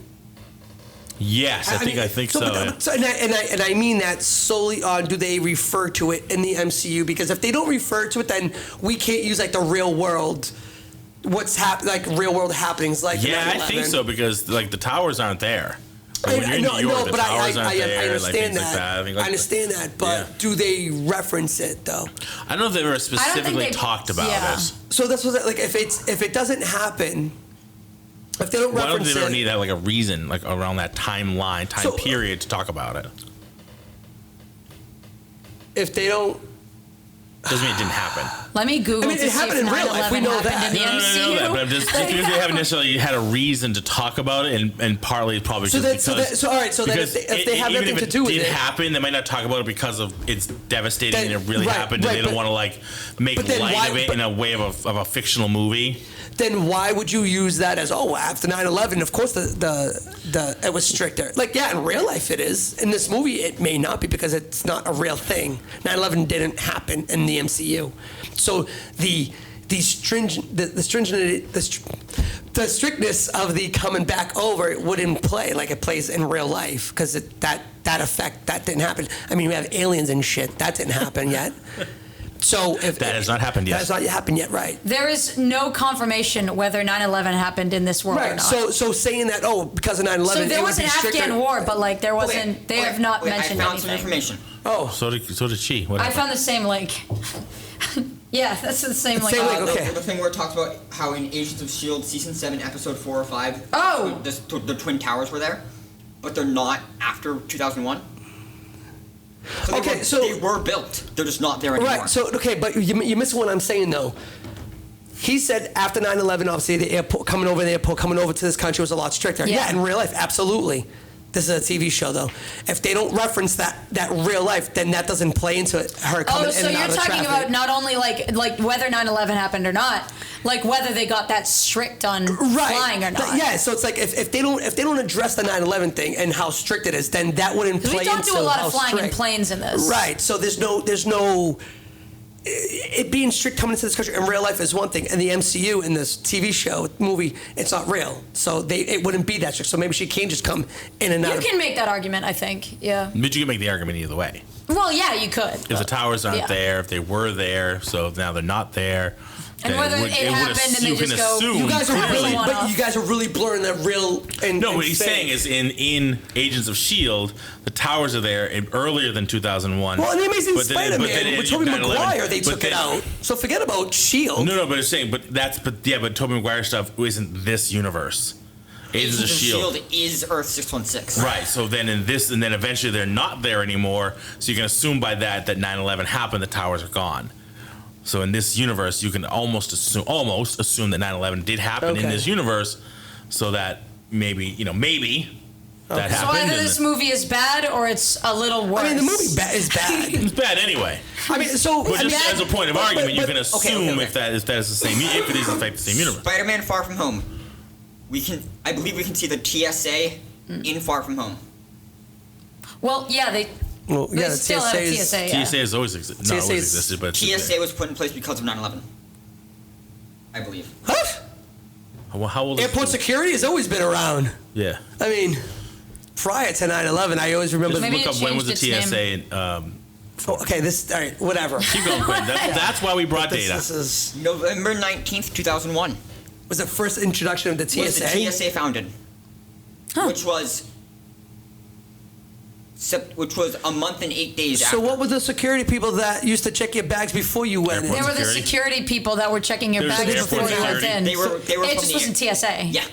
Yes, I think so. And I mean that solely on do they refer to it in the MCU? Because if they don't refer to it, then we can't use like the real world, like real world happenings. Like I think so because like the towers aren't there. Like, when you're in New York, the towers aren't there. I understand like that. I understand that, but do they reference it though? I don't know if they ever specifically talked about it. So that's what like if it doesn't happen. If they don't reference they don't need like a reason like around that time period to talk about it. If they don't, doesn't mean it didn't happen. Let me Google. I mean, it happened in real life. We know that. In the MCU. But I'm just because they haven't necessarily had a reason to talk about it, and partly probably so just because. All right. So then, if they have nothing to do with it, even if it did happen, they might not talk about it because of it's devastating and it really happened, and they don't want to like make light of it in a way of a fictional movie. Then why would you use that as after 9/11? Of course, the it was stricter. Like in real life it is. In this movie, it may not be because it's not a real thing. 9/11 didn't happen in the MCU, so the strictness of the coming back over wouldn't play like it plays in real life because that effect that didn't happen. I mean, we have aliens and shit that didn't happen yet. So if that has not happened yet. That has not happened yet, right? There is no confirmation whether 9/11 happened in this world or not. So saying that because of 9/11, so there was an Afghan war, but like there wasn't. They have not mentioned I found anything. some information. Oh, so did she. What I happened? found the same link. Yeah, that's the same link. The thing where it talks about how in Agents of S.H.I.E.L.D. season 7, episode 4 or 5, the Twin Towers were there, but they're not after 2001. So they were built. They're just not there anymore. Right. So but you miss what I'm saying though. He said after 9/11, obviously the airport coming over to this country was a lot stricter. Yeah, in real life, absolutely. This is a TV show though. If they don't reference that real life, then that doesn't play into it. Her coming in and out of traffic. So you're talking about not only like whether 9/11 happened or not, like whether they got that strict on flying or not. Yeah, so it's like if they don't address the 9/11 thing and how strict it is, then that wouldn't play into how strict. We don't do a lot of flying in planes in this. Right. So there's no it being strict coming into this country in real life is one thing, and the MCU in this TV show movie, it's not real, so it wouldn't be that strict. So maybe she can just come in and out. You can make that argument, I think. Yeah. But you can make the argument either way. Well, yeah, you could. If the towers aren't there, if they were there, so now they're not there. And whether it happened and they just go, you guys are really blurring that real. No, what he's saying is in Agents of S.H.I.E.L.D., the towers are there earlier than 2001. Well, in The Amazing Spider-Man, with Tobey Maguire, they took it out. So forget about S.H.I.E.L.D. No, but it's saying, but Tobey Maguire stuff isn't this universe. Agents of S.H.I.E.L.D. is Earth 616. Right, so then in this, and then eventually they're not there anymore, so you can assume by that 9/11 happened, the towers are gone. So in this universe, you can almost assume that 9/11 did happen in this universe, so that maybe that happened. So either this movie is bad or it's a little worse. I mean, the movie is bad. It's bad anyway. I mean, but just as a point of argument, you can assume if that is the same, if it is in fact the same universe. Spider-Man: Far From Home. I believe we can see the TSA in Far From Home. Well, yeah, they still have TSA. TSA has always existed, but TSA was put in place because of 9/11. I believe. What? Well, how old? Airport security has always been around. Yeah. I mean, prior to 9/11, I always remember. Just look up when was the TSA. All right, whatever. Keep going, Quinn. That's why we brought data. This is November 19th, 2001. Was the first introduction of the TSA? Was the TSA founded, which was a month and 8 days after. So what were the security people that used to check your bags before you went in? There were the security people that were checking your bags before you went in. They were it just wasn't TSA. Yeah.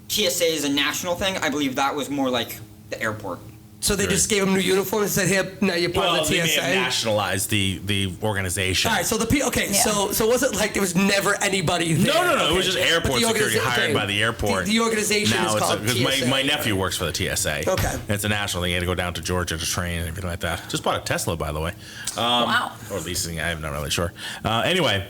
TSA is a national thing. I believe that was more like the airport. So they just gave him new uniforms and said, "Here, now you're part of the TSA." They may have nationalized the organization. All right, so so was it like there was never anybody there? No. Okay. It was just airport security hired by the airport. The organization now is called because TSA. my nephew works for the TSA. Okay. It's a national thing. You had to go down to Georgia to train and everything like that. Just bought a Tesla, by the way. Wow. Or leasing. I'm not really sure. Anyway.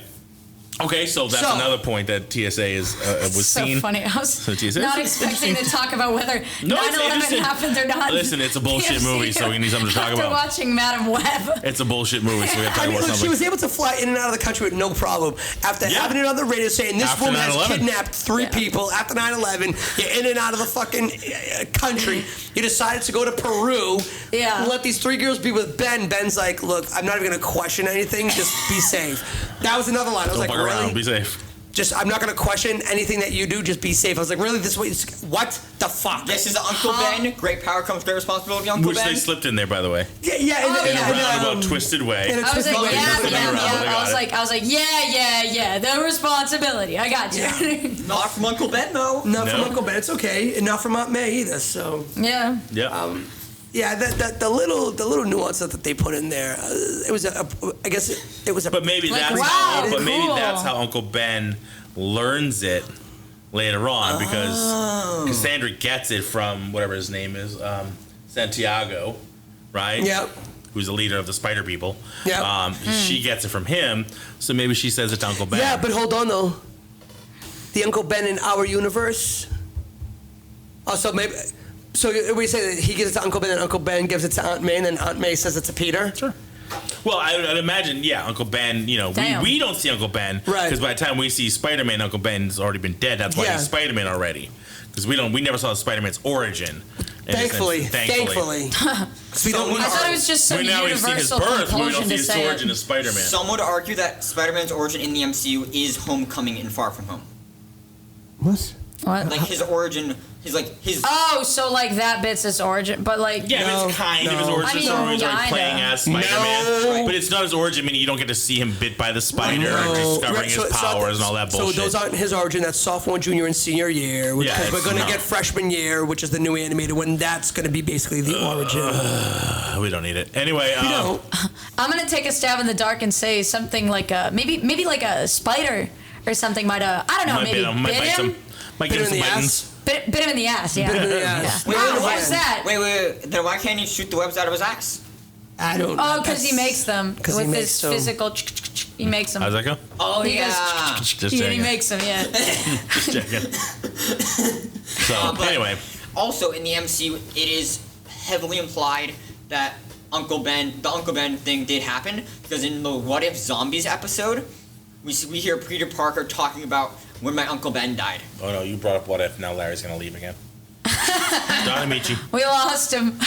Okay, so that's another point that TSA was so seen. Funny. I was TSA not expecting to talk about whether 9/11 happened or not. Listen, it's a bullshit movie, so we need something to talk After about. watching Madam Web. It's a bullshit movie, so we have to talk about look, something. she was able to fly in and out of the country with no problem. After having it on the radio saying this After woman has 9/11. kidnapped 3 people after 9/11, you're in and out of the fucking country. You decided to go to Peru. Yeah. Let these 3 girls be with Ben. Ben's like, look, I'm not even going to question anything. Just be safe. That was another line. I was Don't like, fuck really? around, be safe. I'm not going to question anything that you do. Just be safe. I was like, really? This way? What the fuck? This is Uncle Ben. Great power comes great responsibility, Uncle Which Ben. they slipped in there, by the way. Yeah. In a roundabout, twisted way. in a I was like, twisted way. yeah. I was like, yeah. The responsibility. I got you. Not from Uncle Ben, though. Not from Uncle Ben. It's okay. And not from Aunt May either. So. Yeah. Yeah. Yeah, the little nuance that they put in there, it was I guess it was a. But maybe Like, that's wow, maybe cool. that's how Uncle Ben learns it later on because Cassandra gets it from whatever his name is, Santiago, right? Yep. Who's the leader of the Spider People? Yep. She gets it from him, so maybe she says it to Uncle Ben. Yeah, but hold on though. The Uncle Ben in our universe. Oh, so maybe. So we say that he gives it to Uncle Ben, and Uncle Ben gives it to Aunt May, and then Aunt May says it to Peter. Sure. Well, I'd imagine, Uncle Ben, we don't see Uncle Ben. Right. Because by the time we see Spider-Man, Uncle Ben's already been dead. That's why he's Spider-Man already. Because we never saw Spider-Man's origin. Thankfully. We don't I thought it was just some we now see his universal birth, but we don't compulsion see to his say origin it. as Spider-Man. Some would argue that Spider-Man's origin in the MCU is Homecoming and Far From Home. What? What? Like his origin, his. Oh, so like that bit's his origin, but like Yeah, it's kind of his origin I mean, story. He's already kinda. playing as Spider-Man. No. But it's not his origin, meaning you don't get to see him bit by the spider and discovering his powers and all that bullshit. So those aren't his origin. That's sophomore, junior, and senior year. Because we're going to get freshman year, which is the new animated one. That's going to be basically the origin. We don't need it. Anyway. I'm gonna take a stab in the dark and say something like maybe like a spider or something might I don't know, maybe might bite him. him. Might give him some buttons. Bit him in the ass, yeah. Bit him in the ass. Yeah. Wow, what's that? Wait. Then why can't he shoot the webs out of his axe? I don't know. Oh, because he makes them Because he with makes his them. physical. He makes them. How's that go? Oh He yeah. goes. Just He checking. makes them, yeah. Just checking. So, But anyway. Also in the MCU, it is heavily implied that the Uncle Ben thing did happen because in the What If Zombies episode, we hear Peter Parker talking about when my Uncle Ben died. Oh no, you brought up What If. Now Larry's going to leave again. Don Amici. We lost him.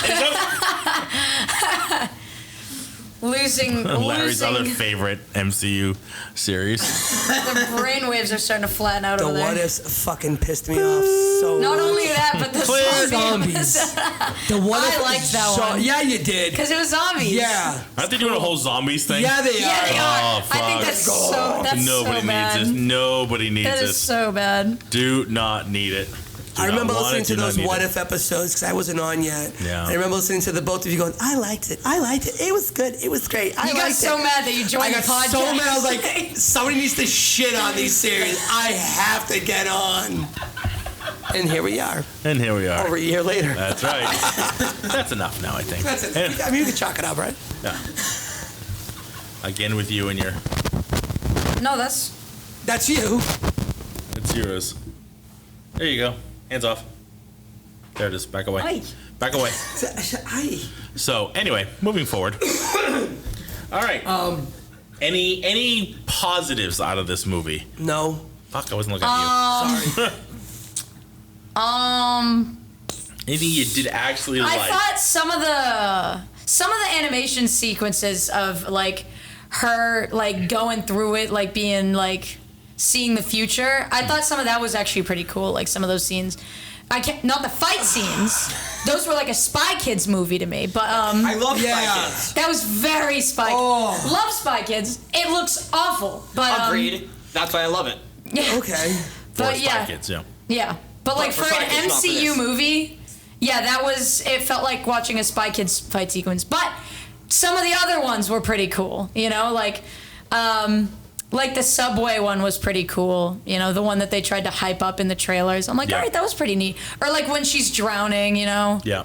Losing Larry's other favorite MCU series. The brainwaves are starting to flatten out The over there. what ifs fucking pissed me off so Not only that, but the zombies. The what I if liked that one. Yeah, you did. Because it was zombies. Yeah. Aren't they doing a whole zombies thing? Yeah, they Yeah, are. they are. Oh, fuck. I think that's Nobody so bad. needs this. Nobody needs That is this. so bad. Do not need it. Do I not remember want listening it, to do not those need what it. if episodes because I wasn't on yet. Yeah. I remember listening to the both of you going, I liked it. It was good. It was great. I You got liked so it. mad that you joined I got the podcast. so mad. I was like, somebody needs to shit on these series. I have to get on. And here we are. And here we are. Over a year later. That's right. That's enough now, I think. That's it. I mean, you can chalk it up, right? Yeah. Again with you and your... No, that's That's you. It's yours. There you go. Hands off. There it is. Back away. Aye. Back away. Aye. So, anyway, moving forward. All right. Any positives out of this movie? No. Fuck, I wasn't looking at you. Sorry. Anything you did actually like? I thought some of the animation sequences of like her like going through it, like being like seeing the future. I thought some of that was actually pretty cool. Like some of those scenes. Not the fight scenes. Those were like a Spy Kids movie to me. But I love Spy Kids. that was very Spy. Oh. Love Spy Kids. It looks awful. But Agreed. That's why I love it. Yeah. Okay. For But Spy yeah. Kids, yeah. Yeah. But like for for Spy an Kids, not for MCU this. movie, Yeah, it felt like watching a Spy Kids fight sequence. But some of the other ones were pretty cool, you know, like the subway one was pretty cool, you know, the one that they tried to hype up in the trailers. I'm like, all right, that was pretty neat. Or like when she's drowning, you know. Yeah.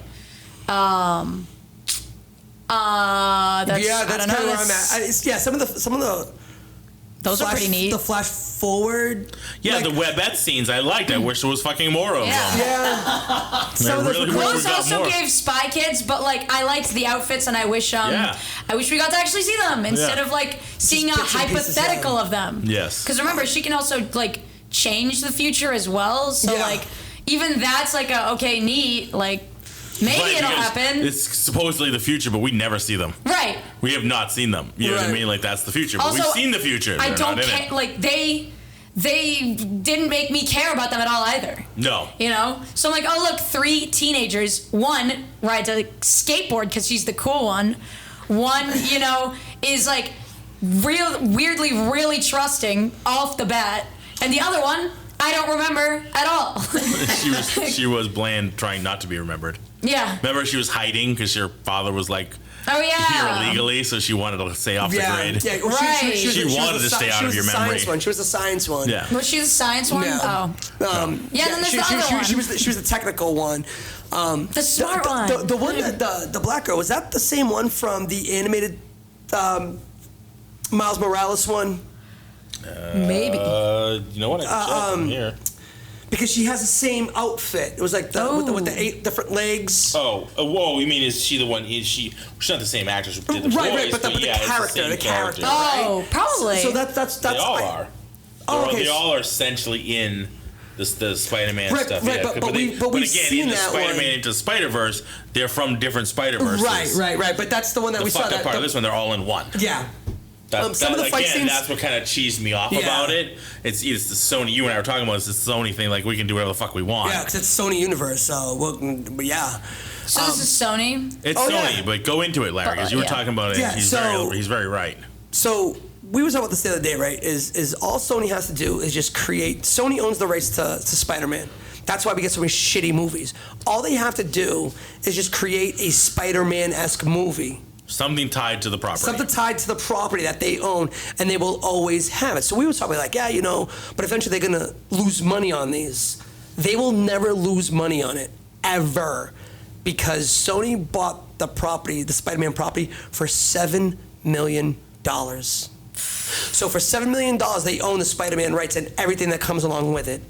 That's kind of where I'm that's- at. Some of the Those are pretty neat. The flash forward. Yeah, the webette scenes I liked. I wish there was fucking more of them. Yeah. Some of really Those also gave Spy Kids, but like I liked the outfits, and I wish we got to actually see them instead of like seeing a bits and pieces, hypothetical of them. Yes. Because remember, she can also like change the future as well. So like even that's like neat. Like maybe it'll happen. It's supposedly the future, but we never see them. Right. We have not seen them. You know what I mean? Like that's the future. But Also, we've seen the future. I They're don't not in care. it. Like they didn't make me care about them at all either. No. You know? So I'm like, oh look, 3 teenagers. One rides a skateboard because she's the cool one. One, you know, is like weirdly really trusting off the bat. And the other one, I don't remember at all. she was bland, trying not to be remembered. Yeah. Remember, she was hiding because her father was like here illegally, so she wanted to stay off the grid. Yeah, Right. She wanted to stay out of your memory. She was the science one. Yeah. Was she the science one? Yeah. Oh. Then there's the other one. She was the technical one. The smart one. The one that the black girl, was that the same one from the animated Miles Morales one? Maybe. You know what? I can check here. Because she has the same outfit. It was like with the 8 different legs. Whoa! You mean is she the one? She's not the same actress who did the voice? Right, but the character, Oh, probably. So that's They all are. Okay. They all are essentially in the Spider-Man stuff. Right, yeah. but we've again, seen in the that Spider-Man one. into Spider-Verse, they're from different Spider-Verses. Right. But that's the one that The we saw. fucked up part of this one, they're all in one. Yeah. Some of the fight scenes. That's what kind of cheesed me off about it. It's the Sony. You and I were talking about this Sony thing. Like we can do whatever the fuck we want. Yeah, because it's Sony Universe. So, but yeah. So this is Sony? It's Sony, but go into it, Larry, because you were talking about it. Yeah, He's very right. So we were talking about this the other day, right? Is all Sony has to do is just create. Sony owns the rights to Spider-Man. That's why we get so many shitty movies. All they have to do is just create a Spider-Man-esque movie. Something tied to the property. Something tied to the property that they own, and they will always have it. So we were talking like, but eventually they're going to lose money on these. They will never lose money on it, ever. Because Sony bought the property, the Spider-Man property, for $7 million. So for $7 million, they own the Spider-Man rights and everything that comes along with it.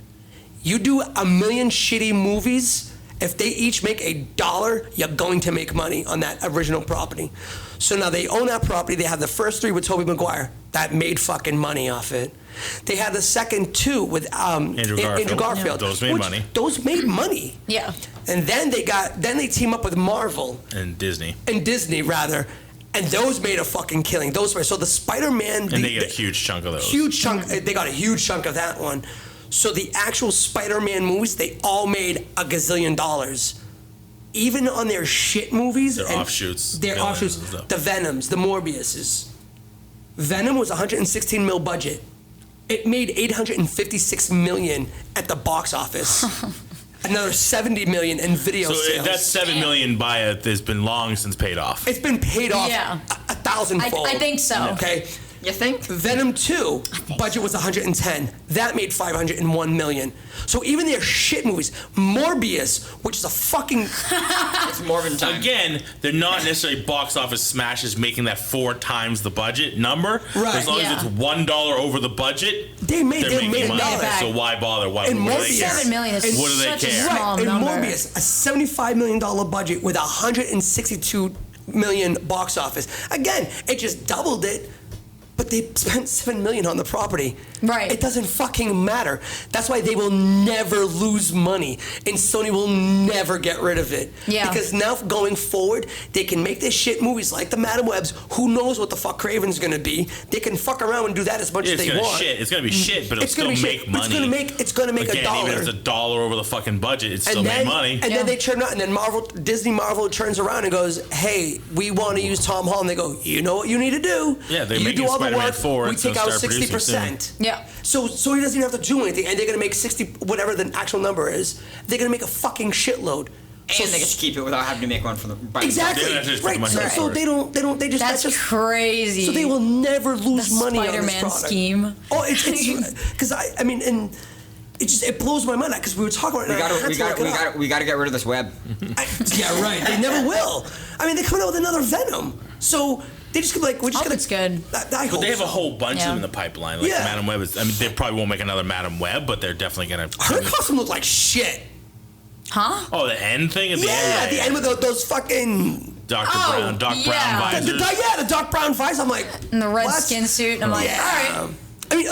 You do a million shitty movies, if they each make $1, you're going to make money on that original property. So now they own that property. They have the first 3 with Tobey Maguire. That made fucking money off it. They had the second 2 with Andrew Garfield. Those made money. Those made money. Yeah. And then they team up with Marvel. And Disney. And those made a fucking killing. So the Spider-Man... And they get a huge chunk of those. Huge chunk. They got a huge chunk of that one. So the actual Spider-Man movies, they all made $1 gazillion. Even on their shit movies. They're offshoots. They're offshoots. The Venoms, the Morbiuses. Venom was $116 million budget. It made $856 million at the box office. Another $70 million in video sales. That $7 million has been long since paid off. It's been paid off a thousandfold. I think so. Okay. You think? Venom 2 budget was 110. That made 501 million. So even their shit movies, Morbius, which is a fucking It's Morbin time. Again, they're not necessarily box office smashes making that 4 times the budget number. Right. As long as it's $1 over the budget, they made they're making money. $1. So why bother? What do they care? $7 million is What do they such a care? small and number. Morbius, a $75 million budget with 162 million box office. Again, it just doubled it. But they spent $7 million on the property. Right. It doesn't fucking matter. That's why they will never lose money, and Sony will never get rid of it. Yeah. Because now going forward, they can make their shit movies like the Madam Webs. Who knows what the fuck Craven's gonna be? They can fuck around and do that as much as they want. It's gonna be shit, but it'll still make money. It's gonna make Again, $1. even if it's $1 over the fucking budget, it's still make money. And then they turn around, and then Disney Marvel turns around and goes, "Hey, we want to use Tom Holland." They go, "You know what you need to do? Yeah, they're you making do all the Spider-Man work. 4, We take out 60%." Yeah. So he doesn't even have to do anything, and they're gonna make 60, whatever the actual number is. They're gonna make a fucking shitload. And they get to keep it without having to make one for the exactly Yeah, that's just right. money. So they just That's crazy. So they will never lose the money on this Spider-Man product. scheme. Oh, it's because I mean, and it blows my mind because we were talking about it. We gotta get rid of this web. Yeah, right. They never will. I mean, they're coming out with another Venom, so they just could be like, we're just Hope gonna. it's good. I hope But they have so. a whole bunch of them in the pipeline. Like Yeah. Madam Web is. I mean, they probably won't make another Madam Web, but they're definitely gonna. Her costume looked like shit. Huh? Oh, the end thing at the end. Yeah, at the end with those fucking. Doc yeah. Brown visors. The Doc Brown visor. I'm like, In the red what? skin suit. And I'm like, Yeah. all right. I mean,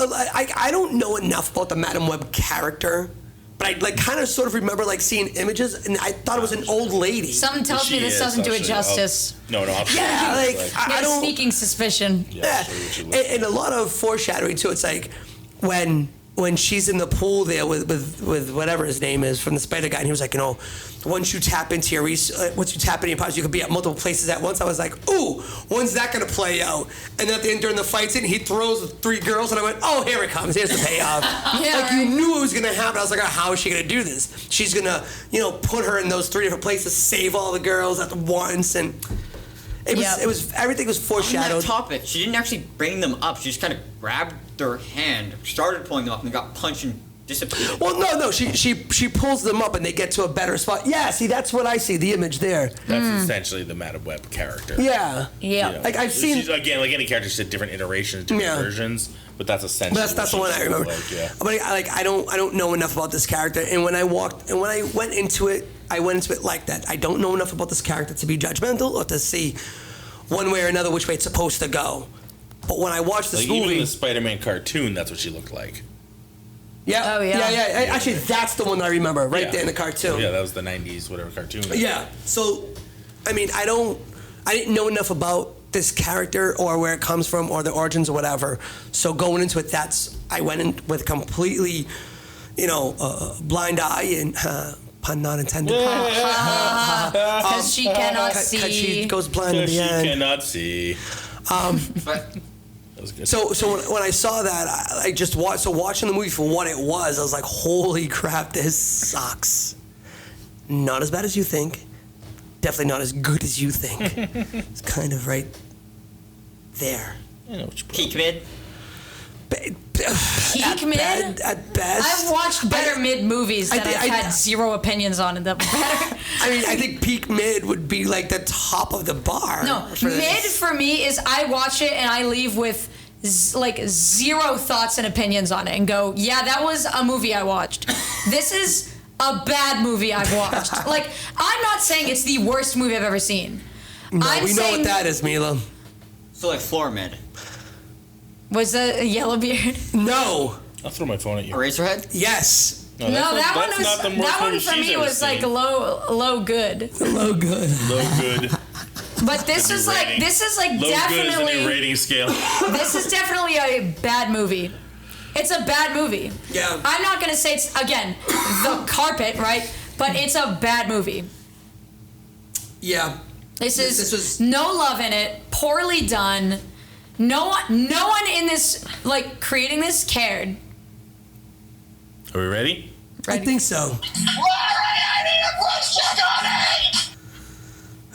I don't know enough about the Madam Web character, but I like kind of sort of remember like seeing images, and I thought it was an old lady. Something tells She me this is, doesn't do it actually. justice. No, I'll show Yeah, you. like I I got a don't. sneaking suspicion. Yeah, and a lot of foreshadowing too. It's like when she's in the pool there with whatever his name is from the Spider guy, and he was like, you know, once you tap into your powers, you can be at multiple places at once. I was like, ooh, when's that gonna play out? And at the end during the fight scene, he throws the 3 girls, and I went, oh, here it comes. Here's the payoff. Yeah, like you knew it was gonna happen. I was like, oh, how is she gonna do this? She's gonna, put her in those 3 different places, save all the girls at once, and. It was everything was On foreshadowed. that topic, she didn't actually bring them up. She just kind of grabbed their hand, started pulling them up, and got punched and disappeared. Well, no, she pulls them up and they get to a better spot. Yeah, see, that's what I see, the image there. That's essentially the Madam Web character. Yeah. Yeah. You know, Like, I've seen- she's, again, like any character, she's had different iterations, different versions, but that's essentially. That's the one I remember. Like, yeah. But I don't know enough about this character, and when I went into it like that. I don't know enough about this character to be judgmental or to see one way or another which way it's supposed to go. But when I watched this Like movie, even the Spider-Man cartoon, that's what she looked like. yeah, Oh, yeah. yeah. Actually, that's the one I remember right Yeah. there in the cartoon. Yeah, that was the '90s whatever cartoon. Yeah. So, I mean, I didn't know enough about this character or where it comes from or the origins or whatever. So going into it, I went in with completely, blind eye and pun not intended. Because she cannot see. Because she goes blind in She the end. cannot see. But That was good. So when I saw that, I just watched. So watching the movie for what it was, I was like, "Holy crap, this sucks." Not as bad as you think. Definitely not as good as you think. It's kind of right there. I know what you put. peak mid. Peak mid? At best. I've watched better mid movies that I've had zero opinions on and that were better. I mean, I think peak mid would be like the top of the bar. No, mid for me is I watch it and I leave with zero thoughts and opinions on it and go, yeah, that was a movie I watched. This is a bad movie I've watched. I'm not saying it's the worst movie I've ever seen. No, I'm we know saying, what that is, Mila. So like floor mid. Was that a Yellowbeard? No. I'll throw my phone at you. Eraserhead. Yes. No, that one was not the worst that one movie for she's me ever was like seen. low good. Hello, good. Low good. But this is like rating. definitely Low good is the new rating scale. this is definitely a bad movie. It's a bad movie. Yeah. I'm not gonna say it's again the carpet, right? But it's a bad movie. Yeah. This This was- no love in it, poorly done. No one in this creating this cared. Are we ready? I think so.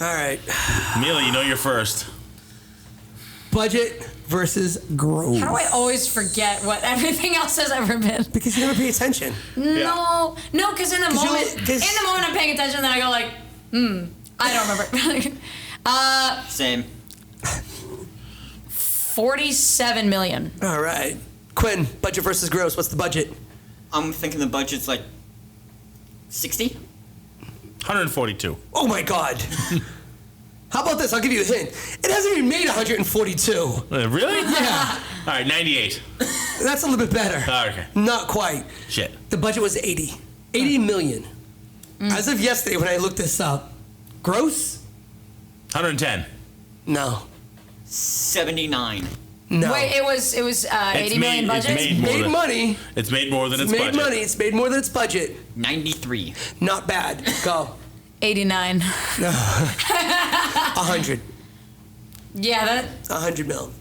All right. Mila, you know you're first. Budget versus growth. How do I always forget what everything else has ever been? Because you never pay attention. No, because in the 'Cause you- moment, 'cause- I'm paying attention, then I go I don't remember. Same. 47 million. All right. Quinn, budget versus gross. What's the budget? I'm thinking the budget's like 60. 142. Oh my God. How about this? I'll give you a hint. It hasn't even made 142. Really? Yeah. All right, 98. That's a little bit better. Oh, okay. Not quite. Shit. The budget was 80. 80 million. As of yesterday when I looked this up. Gross? 110. No. 79. No. Wait, it was 80 million it's budget. made more Made than- money. It's made more than It's its made budget. money. It's made more than its budget. 93. Not bad. Go. 89. 100. Yeah, that 100 mil.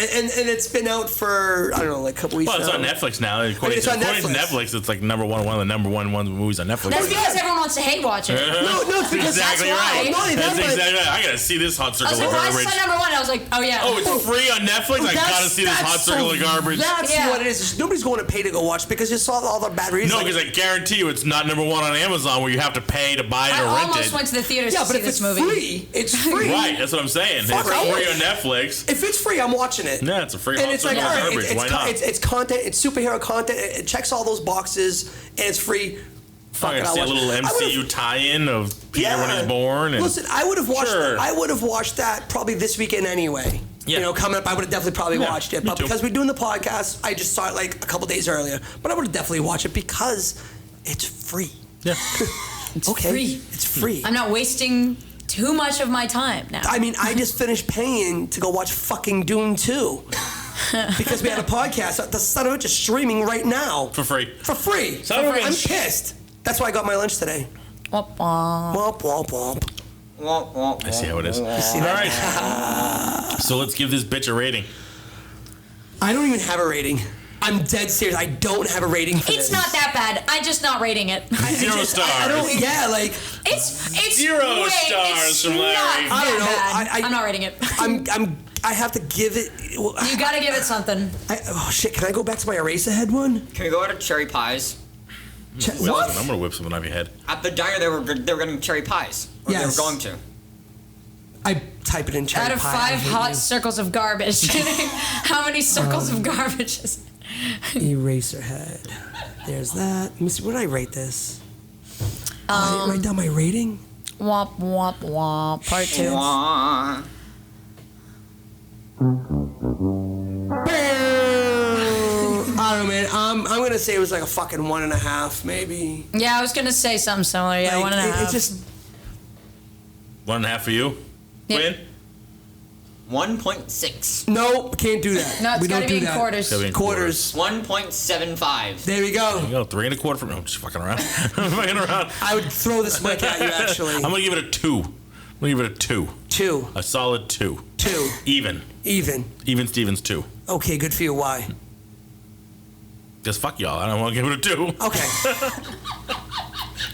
And it's been out for, I don't know, like a couple weeks Well, it's now. on Netflix now. According it's on to Netflix. Netflix, it's like one of the number one movies on Netflix. That's because everyone wants to hate watch it. No, it's because exactly that's why. right. Not only that, That's but- exactly right. I gotta see this hot I circle was of like, why is garbage. this number one? I was like, oh yeah. Oh, it's free on Netflix. I gotta see this hot circle of garbage. That's Yeah. what it is. Nobody's going to pay to go watch because you saw all the bad reviews. No, because I guarantee you, it's not number one on Amazon where you have to pay to buy it I or rent almost it. went to the theaters yeah, to but see if this it's movie. free, it's free. Right, that's what I'm saying. Fuck, It's I free would- on Netflix. If it's free, I'm watching it. Yeah, it's a free And hot it's like, circle all of right, garbage. Why not? it's content, it's superhero content, it checks all those boxes, and it's free. Fuck I it, gotta I'll see a watch little it. I would've- MCU tie-in of Peter when he's born. And Listen, I would have watched. Sure. I would have watched that probably this weekend anyway. Yeah. You know, coming up, I would have definitely probably Yeah, watched it. me But too. because we're doing the podcast, I just saw it like a couple days earlier. But I would have definitely watched it because it's free. Yeah. It's okay. free. It's free. I'm not wasting too much of my time now. I mean, I just finished paying to go watch fucking Dune 2 because we had a podcast. The son of it just streaming right now For free. for free. Son of a I'm bitch. pissed. That's why I got my lunch today. Womp womp. Womp womp womp. Womp, womp, I see how it is. See All that? right. So let's give this bitch a rating. I don't even have a rating. I'm dead serious. I don't have a rating for this. It's not that bad. I'm just not rating it. Zero I stars. don't. Yeah, like It's Zero wait, stars it's from Larry. Not I don't know. that bad. I- I'm not rating it. I have to give it. You gotta give it something. Oh shit! Can I go back to my Eraserhead one? Can we go to cherry pies? What? I'm gonna whip something off your head. At the diner, they were getting cherry pies. Or Yes. they were going to. I type it in cherry Out of pie. 5 hot circles of garbage. How many circles of garbage is it? Eraserhead. There's that. Let me see. What did I rate this? I didn't write down my rating. Womp womp womp. Part 2. Wah. I don't know, man. I'm gonna say it was like a fucking 1.5, maybe. Yeah, I was gonna say something similar. Yeah, Like, 1.5. It's just 1.5 for you. Yep. Win. 1.6. no, can't do that. No, it's we gotta don't be do in that. quarters. Gotta be in Quarters. 1.75. There we go. You go 3 1/4 from. I'm just fucking around. I'm fucking around. I would throw this mic at you. Actually, I'm gonna give it a 2. I'm gonna give it a 2. 2, A solid 2. 2, Even. even. Even Stevens 2. Okay, good for you. Why? Just fuck y'all. I don't want to give it a 2. Okay.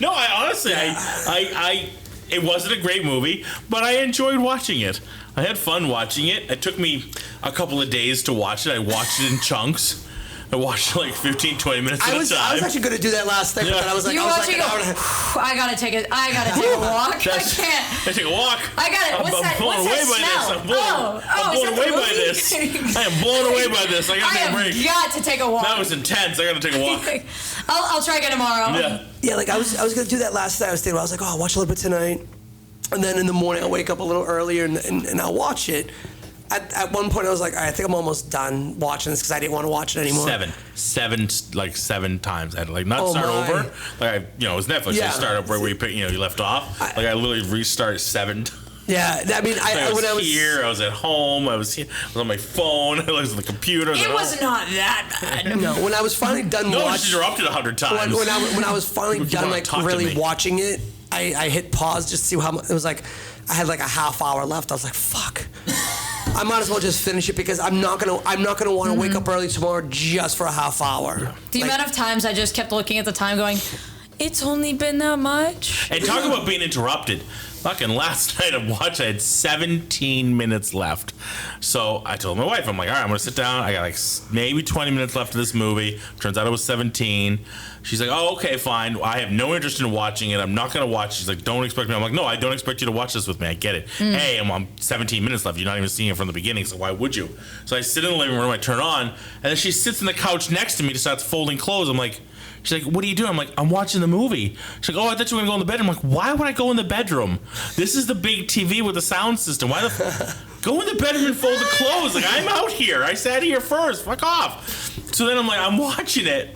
No, I honestly, I it wasn't a great movie, but I enjoyed watching it. I had fun watching it. It took me a couple of days to watch it. I watched it in chunks. I watched like 15, 20 minutes at I was a time. actually going to do that last night, but Yeah. then I was like, You I was watching like an it? hour and a half. I gotta take a walk. That's- I can't. I take a walk. I got it. What's I'm that? blown What's away that by smell? this. I'm blown, I'm is blown that away the by movie? this. I am blown away by this. I gotta I take a break. have got to take a walk. That was intense. I gotta take a walk. I'll try again tomorrow. Yeah. Yeah, like I was going to do that last night. I was thinking, I was like, oh, I'll watch a little bit tonight. And then in the morning, I'll wake up a little earlier and I'll watch it. At one point, I was like, all right, I think I'm almost done watching this because I didn't want to watch it anymore. 7 times. I had to like not Oh, start my. over. Like it was Netflix. Yeah. You start up right where you left off. Like I literally restarted 7 times. Yeah, I mean, I was when I was here. I was at home. I was here. I was on my phone. I was on the computer. I was It at was home. not that bad. No, when I was finally done No, watching, she's interrupted 100 times. when I was finally If you done, wanna like talk to really me. watching it, I hit pause just to see how much. It was like I had like a half hour left. I was like, fuck. I might as well just finish it because I'm not gonna want to wake up early tomorrow just for a half hour. The Like, amount of times I just kept looking at the time going, it's only been that much. And talk about being interrupted. Fucking last night I watched, I had 17 minutes left. So I told my wife, I'm like, all right, I'm going to sit down. I got like maybe 20 minutes left of this movie. Turns out it was 17. She's like, oh, okay, fine. I have no interest in watching it. I'm not going to watch it. She's like, don't expect me. I'm like, no, I don't expect you to watch this with me. I get it. Hey, I'm on 17 minutes left. You're not even seeing it from the beginning, so why would you? So I sit in the living room, I turn on, and then she sits in the couch next to me and starts folding clothes. I'm like, she's like, what are you doing? I'm like, I'm watching the movie. She's like, oh, I thought you were going to go in the bedroom. I'm like, why would I go in the bedroom? This is the big TV with the sound system. Why the go in the bedroom and fold the clothes? Like, I'm out here. I sat here first. Fuck off. So then I'm like, I'm watching it.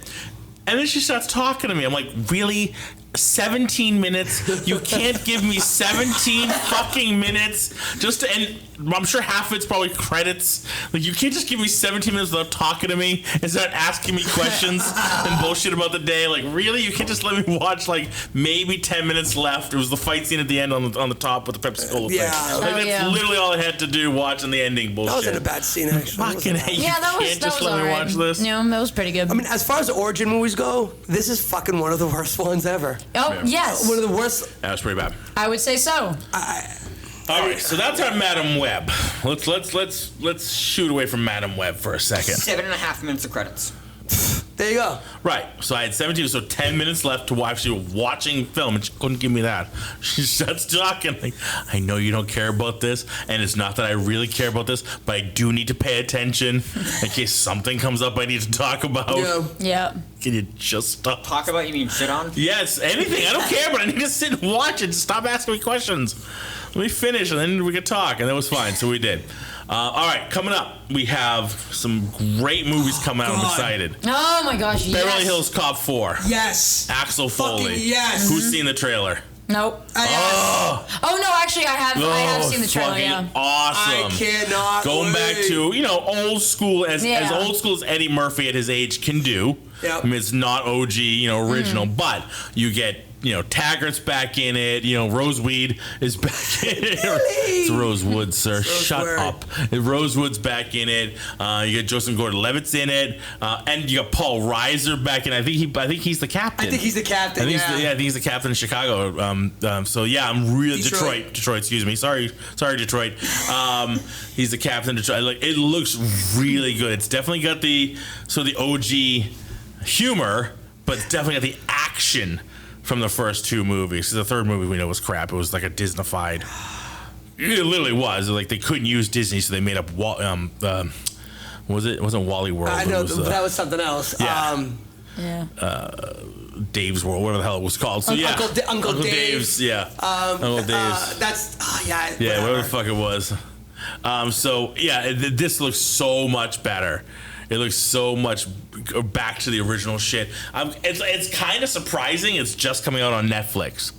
And then she starts talking to me. I'm like, really? 17 minutes. You can't give me 17 fucking minutes and I'm sure half of it's probably credits. Like, you can't just give me 17 minutes without talking to me and start asking me questions and bullshit about the day. Like, really? You can't just let me watch, like, maybe 10 minutes left. It was the fight scene at the end on the top with the Pepsi Cola thing. Like, that's literally all I had to do, watching the ending bullshit. That wasn't a bad scene, actually. Fucking hate. You can't just let me watch this. Yeah, that was pretty good. I mean, as far as origin movies go, this is fucking one of the worst ones ever. Oh, yes. One of the worst. That was pretty bad. I would say so. All right, so that's our Madam Web. Let's shoot away from Madam Web for a second. 7.5 minutes of credits. There you go. Right, so I had 17, so 10 minutes left to watch. She was watching film, and she couldn't give me that. She starts talking like, I know you don't care about this, and it's not that I really care about this, but I do need to pay attention in case something comes up I need to talk about. Yeah. Can you just stop? Talk about, you mean shit on? Yes, anything. I don't care, but I need to sit and watch it. Stop asking me questions. Let me finish, and then we could talk, and that was fine, so we did. All right, coming up, we have some great movies coming out. I'm excited. Oh my gosh, yes. Beverly Hills Cop 4. Yes. Axel Foley. Fucking yes. Who's seen the trailer? Nope. Yes. Oh no, actually I have seen the trailer, yeah. Awesome. I cannot Going wait. back to, old school, as old school as Eddie Murphy at his age can do. Yep. I mean, it's not OG, original, but you get, Taggart's back in it. Roseweed is back in it. It's Rosewood, sir. Shut up. Rosewood's back in it. You get Joseph Gordon-Levitt's in it, and you got Paul Reiser back in. I think he's the captain. I think he's the captain. I think he's the captain in Chicago. So yeah, I'm really Detroit. Excuse me. Sorry, Detroit. He's the captain of Detroit. Like, it looks really good. It's definitely got the OG humor, but it's definitely got the action from the first two movies. The third movie we know was crap. It was like a Disney-fied. It literally was. Like, they couldn't use Disney, so they made up. Was it? It wasn't Wally World. I know, but that was something else. Yeah. Dave's World, whatever the hell it was called. So yeah, Uncle Dave's. Yeah. Uncle Dave's. Whatever the fuck it was. So yeah, this looks so much better. It looks so much back to the original shit. It's kind of surprising. It's just coming out on Netflix,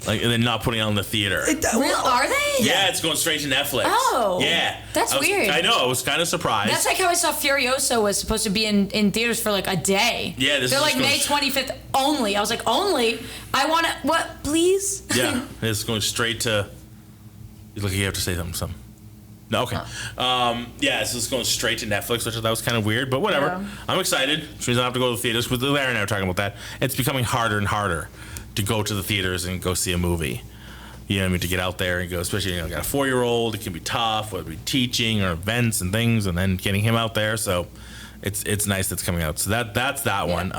and they're not putting it on the theater. Are they? Yeah, it's going straight to Netflix. Oh, yeah, that's weird. I know. I was kind of surprised. That's like how I saw Furiosa was supposed to be in theaters for like a day. Yeah, they're like May 25th only. I was like, only? I want to what? Please? Yeah, it's going straight to. Look, you have to say something. No, okay. So it's going straight to Netflix, which that was kind of weird, but whatever. Yeah. I'm excited. Which means I don't have to go to the theaters. With Larry and I were talking about that. It's becoming harder and harder to go to the theaters and go see a movie. You know what I mean? To get out there and go, especially, got a 4-year-old. It can be tough, whether it be teaching or events and things, and then getting him out there. So it's nice that's coming out. So that's that one.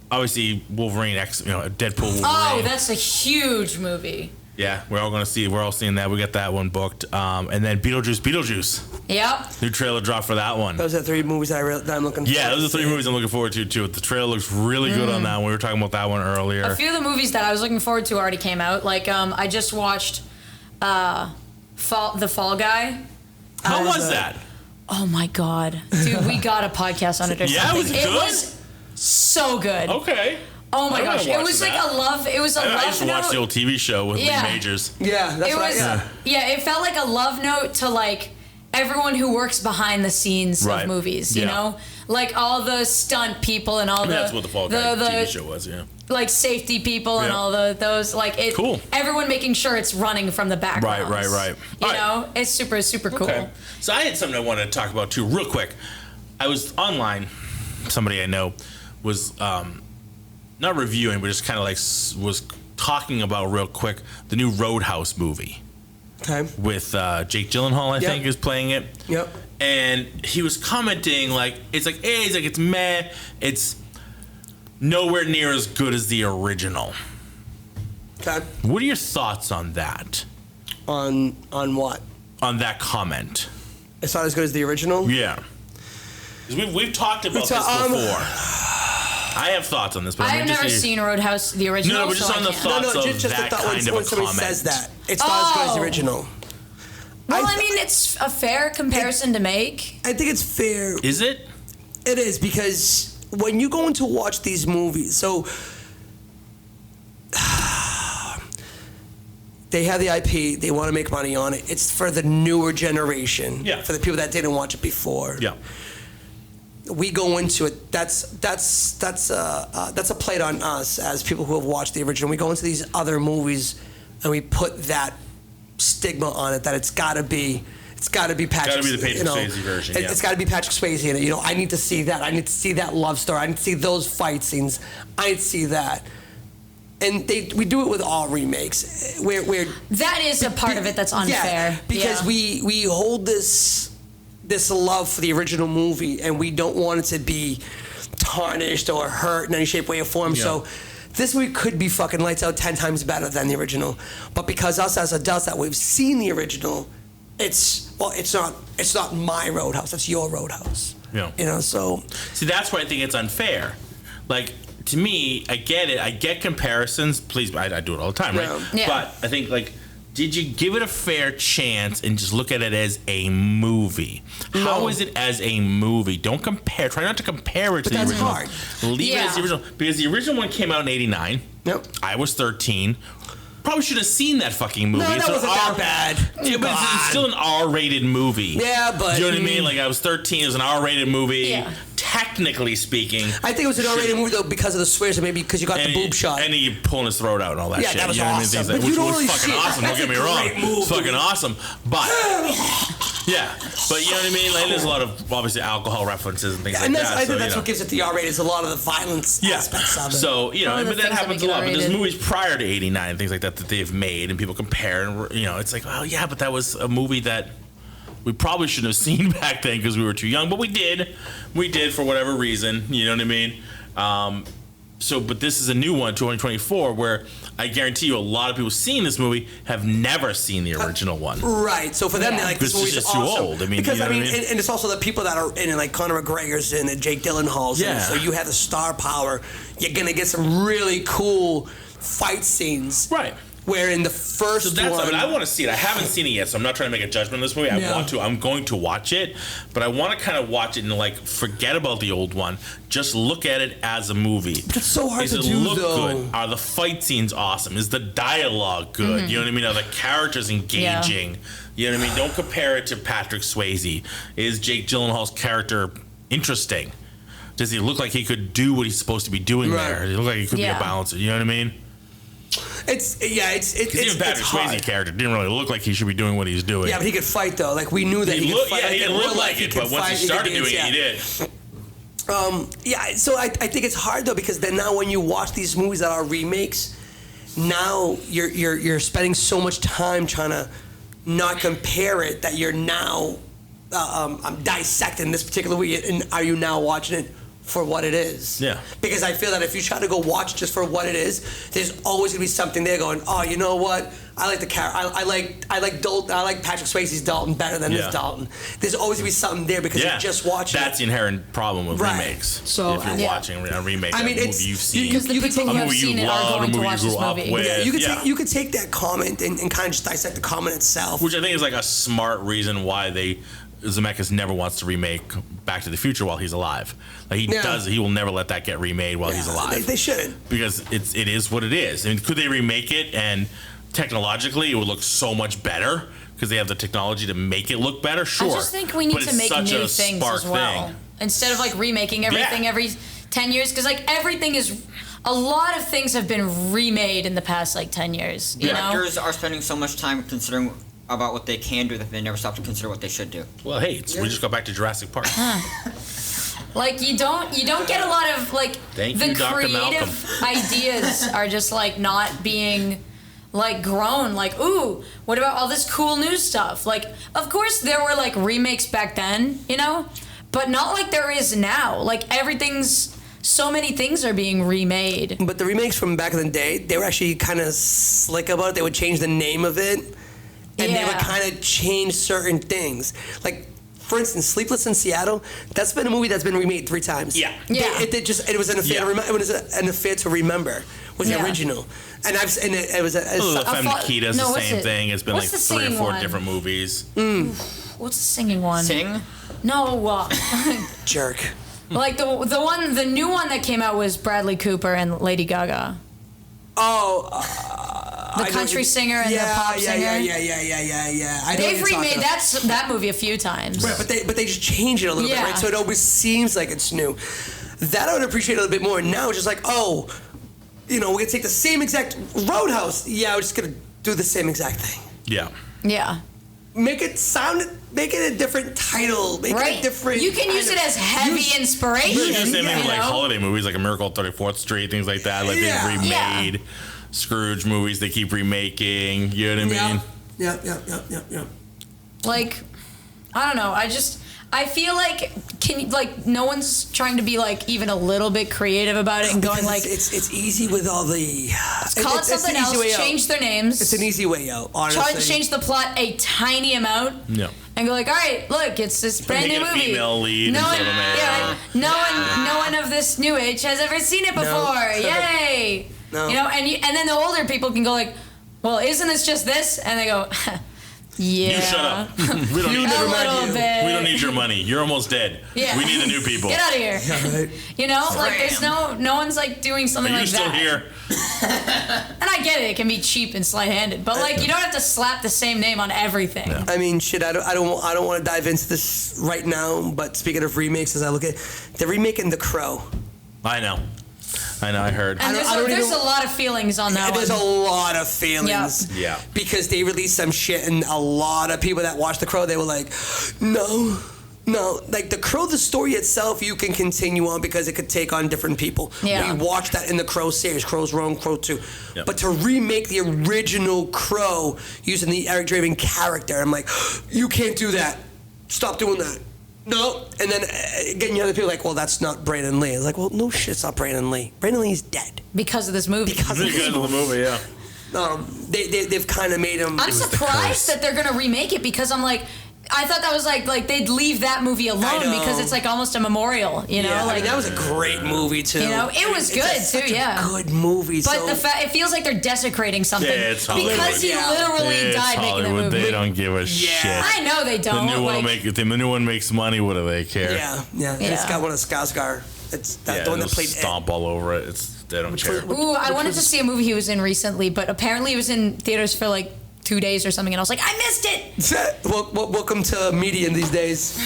Obviously, Wolverine X, Deadpool Wolverine. Oh, that's a huge movie. Yeah, we're all seeing that. We got that one booked. And then Beetlejuice. Yep. New trailer dropped for that one. Those are 3 movies that I'm looking forward to. Yeah, those are 3 movies I'm looking forward to, too. The trailer looks really good on that one. We were talking about that one earlier. A few of the movies that I was looking forward to already came out. Like, I just watched The Fall Guy. How was that? Oh, my God. Dude, we got a podcast on it or something. Yeah, was it good? It was so good. Okay. Oh my gosh! It was like a love. It was a love note. I used to watch the old TV show with Lee Majors. Yeah, that's right. Yeah, it felt like a love note to like everyone who works behind the scenes of movies. You know, like all the stunt people and all that's what the Fall Guy TV show was. Yeah. Like safety people and all those like it. Cool. Everyone making sure it's running from the background. Right. You know, it's super cool. Okay. So I had something I wanted to talk about too, real quick. I was online. Somebody I know was. Not reviewing, but just kind of like was talking about real quick the new Roadhouse movie. Okay. With Jake Gyllenhaal, I think, is playing it. Yep. And he was commenting it's meh. It's nowhere near as good as the original. Okay. What are your thoughts on that? On what? On that comment. It's not as good as the original? Yeah. We've talked about this before. I have thoughts on this, but I've never seen Roadhouse, the original. No, but just on the thoughts of that kind of a comment. Somebody says that. It's not as good as the original. Well, I mean, it's a fair comparison to make. I think it's fair. Is it? It is, because when you go in to watch these movies, so they have the IP. They want to make money on it. It's for the newer generation. Yeah. For the people that didn't watch it before. Yeah. We go into it. That's a plate on us as people who have watched the original. We go into these other movies and we put that stigma on it that it's got to be Patrick. Got to be the Patrick Swayze version. It's got to be Patrick Swayze in it. I need to see that. I need to see that love story. I need to see those fight scenes. I need to see that. And we do it with all remakes. Where that is a part of it that's unfair. Yeah, because we hold this love for the original movie, and we don't want it to be tarnished or hurt in any shape, way, or form. Yeah. So this movie could be fucking lights out 10 times better than the original. But because us as adults that we've seen the original, it's not my Roadhouse. It's your Roadhouse. Yeah. So see, that's why I think it's unfair. Like, to me, I get it. I get comparisons. Please, I do it all the time, right? Yeah. But I think, like, did you give it a fair chance and just look at it as a movie? No. How is it as a movie? Don't compare. Try not to compare it to the original. Hard. Leave it as the original. Because the original one came out in 89. Yep. I was 13. Probably should have seen that fucking movie. No, that wasn't that bad. Yeah, but it's still an R-rated movie. Yeah, but... Do you know what I mean? Like, I was 13. It was an R-rated movie. Yeah. Technically speaking. I think it was an R-rated movie, though, because of the swears, and maybe because you got the boob shot. And he pulling his throat out and all that shit. Yeah, that was you know awesome. What I mean? But you don't was really fucking see it. awesome. Don't That's get me a wrong. great movie. It's fucking awesome. But... yeah, but you know what I mean? Like, there's a lot of, obviously, alcohol references and things like that. I think that's what gives it the R-rated, is a lot of the violence aspects of it. So, but that happens a lot. But there's R-rated. movies prior to 89 and things like that they've made, and people compare, and, it's like, oh, yeah, but that was a movie that we probably shouldn't have seen back then because we were too young, but we did. We did for whatever reason, you know what I mean? But this is a new one, 2024, where I guarantee you a lot of people seeing this movie have never seen the original one. Right. So for them, they're like, this movie's just awesome. too old. I mean, because, you know what I mean? And it's also the people that are in it, like Conor McGregor's in it, Jake Gyllenhaal's in it. So you have the star power. You're going to get some really cool fight scenes. Right. Where in the first one... I want to see it. I haven't seen it yet, so I'm not trying to make a judgment on this movie. I want to. I'm going to watch it, but I want to kind of watch it and, like, forget about the old one. Just look at it as a movie. But it's so hard to do, Does it look though? good? Are the fight scenes awesome? Is the dialogue good? Mm-hmm. You know what I mean? Are the characters engaging? Yeah. You know what I mean? Don't compare it to Patrick Swayze. Is Jake Gyllenhaal's character interesting? Does he look like he could do what he's supposed to be doing there? Does he look like he could be a balancer? You know what I mean? It's even Patrick Swayze character didn't really look like he should be doing what he's doing. Yeah, but he could fight though. Like we knew that he could fight. Yeah, he didn't look like it, but once he started doing it, he did. So I think it's hard though because then now when you watch these movies that are remakes, now you're spending so much time trying to not compare it that you're now I'm dissecting this particular movie, and are you now watching it for what it is? Yeah. Because I feel that if you try to go watch just for what it is, there's always gonna be something there going, oh, you know what? I like the character. I like Dalton. I like Patrick Swayze's Dalton better than his Dalton. There's always gonna be something there because you're just watching. That's the inherent problem with remakes. So if you're watching a remake of a movie you've seen, because the people who have seen it are going to watch this movie. You could take that comment and kind of just dissect the comment itself, which I think is like a smart reason why Zemeckis never wants to remake Back to the Future while he's alive. Like he will never let that get remade while he's alive. They shouldn't, because it is what it is. I mean, could they remake it and technologically it would look so much better because they have the technology to make it look better? Sure. I just think we need to make new things as well instead of like remaking everything every 10 years, because like a lot of things have been remade in the past like 10 years. Directors are spending so much time considering about what they can do that they never stop to consider what they should do. Well, hey, we just go back to Jurassic Park. Like you don't get a lot of like the creative ideas are just like not being like grown. Like, ooh, what about all this cool new stuff? Like, of course there were like remakes back then, but not like there is now. Like so many things are being remade. But the remakes from back in the day, they were actually kind of slick about it. They would change the name of it. And they would kind of change certain things. Like, for instance, Sleepless in Seattle, that's been a movie that's been remade 3 times. Yeah. It was an affair to remember. Was the original. And it was La Femme Nikita's the same thing. It's been like 3 or 4 different movies. What's the singing one? Sing? No. Jerk. Like the new one that came out was Bradley Cooper and Lady Gaga. Oh, The country singer and the pop singer. Yeah. I know They've what you're remade talking about. that movie a few times. Right, but they just change it a little bit, right? So it always seems like it's new. That I would appreciate a little bit more. Now it's just like, oh, we're gonna take the same exact Roadhouse. Yeah, we're just gonna do the same exact thing. Yeah. Yeah. Make it a different title. Make it a different. You can use it as heavy inspiration. Use the same thing with like know? holiday movies, like A Miracle on 34th Street, things like that. Like they've remade Scrooge movies. They keep remaking. You know what I mean? Yeah. Like, I don't know. I feel like no one's trying to be like even a little bit creative about it and going Because like it's easy with all the call it something else, change their names. It's an easy way out. Honestly, Try to change the plot a tiny amount. Yeah. And go like, all right, look, it's this brand Make new it a movie. female lead No one, instead of male. no one of this new age has ever seen it before. Yay! No. And then the older people can go like, well, isn't this just this? And they go, yeah. You shut up. We don't need A little bit. We don't need your money. You're almost dead. Yeah. We need the new people. Get out of here. Yeah, right. Like there's no one's like doing something Are you like still that. here? And I get it can be cheap and slight-handed, but like you don't have to slap the same name on everything. Yeah. I mean, shit. I don't want to dive into this right now. But speaking of remakes, as I look at, they're remaking The Crow. I know. I heard. And there's a lot of feelings on that There's one. a lot of feelings. Yeah. Because they released some shit, and a lot of people that watched The Crow, they were like, no. Like The Crow, the story itself, you can continue on because it could take on different people. Yeah. We watched that in the Crow series, Crow's Row, Crow 2. Yep. But to remake the original Crow using the Eric Draven character, I'm like, you can't do that. Stop doing that. No. And then getting the other people like, well, that's not Brandon Lee. It's like, well, no shit, it's not Brandon Lee. Brandon Lee's dead. Because of this movie. Because of the movie, yeah. They've kind of made him. I'm surprised that they're gonna remake it because I'm like, I thought that was like they'd leave that movie alone because it's like almost a memorial, you know. Yeah, like that was a great movie too. it was good too. Yeah, good movie. But it feels like they're desecrating something it's Hollywood. because he literally It's died making the Hollywood. movie. They don't give a shit. I know they don't. The new one makes money. What do they care? Yeah. It's got one of Skarsgård. It's the one that played stomp all over it. They don't care. Ooh, I wanted to see a movie he was in recently, but apparently it was in theaters for like 2 days or something, and I was like, I missed it. Welcome to media these days.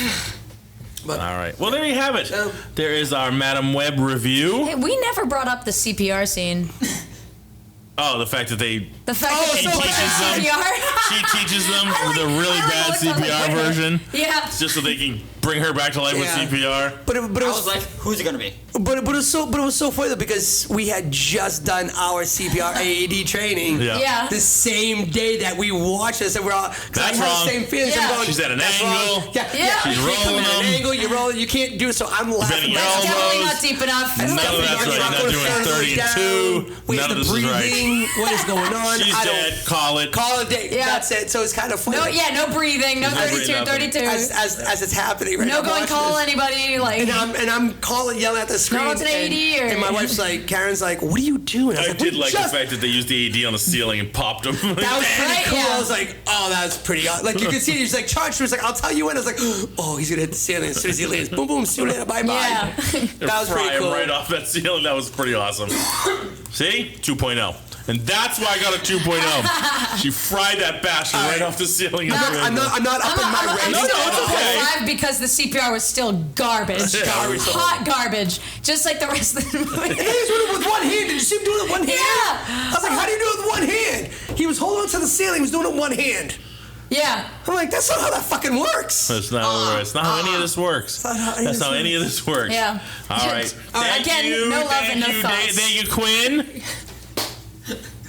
But, all right. Well, there you have it. There is our Madam Web review. Hey, we never brought up the CPR scene. Oh, the fact that they teaches them. She teaches them the really bad CPR version. Yeah. Just so they can bring her back to life with CPR. But it I was like, who's it gonna be? But it was so funny though because we had just done our CPR AED training. Yeah. The same day that we watched this, and we're all. That's wrong. The same feelings. Yeah. I'm going, She's at an that's angle. wrong. Yeah. She's You can't come rolling at an them. angle. You're rolling. You can't do it. So I'm laughing. Bending your That's definitely elbows. not deep enough. None of that's right. You're not doing 32. Where's None the of this is right. breathing? What is going on? She's dead. Call it. Call it day. Yeah. That's it. So it's kind of funny. No breathing. No 32. As it's happening right now. No going call this. anybody. Like. And I'm calling, yelling at the screen. No, it's an AED. And my wife's like, Karen's like, what are you doing? I did like the fact that they used the AED on the ceiling and popped them. That was pretty Right, cool. yeah. I was like, oh, that was pretty awesome. Like, you could see, he's like, charge. She was like, I'll tell you when. I was like, oh, he's going to hit the ceiling as soon as he lands. Boom, boom, see you later. Bye-bye. Yeah. That was pretty cool. Right off that ceiling. That was pretty awesome. See? 2.0. And that's why I got a 2.0. She fried that bastard right off the ceiling. I'm not up in my I'm rating. still okay. at 5 because the CPR was still garbage. Hot garbage. Just like the rest of the movie. He was doing it with one hand. Did you see him doing it with one hand? Yeah. I was like, how do you do it with one hand? He was holding on to the ceiling. He was doing it with one hand. Yeah. I'm like, that's not how that fucking works. That's not how it works. It's not how any of this works. That's how any of this works. Yeah. All right. Thank Again, you. no love Thank and no you. thoughts. Thank you, Quinn.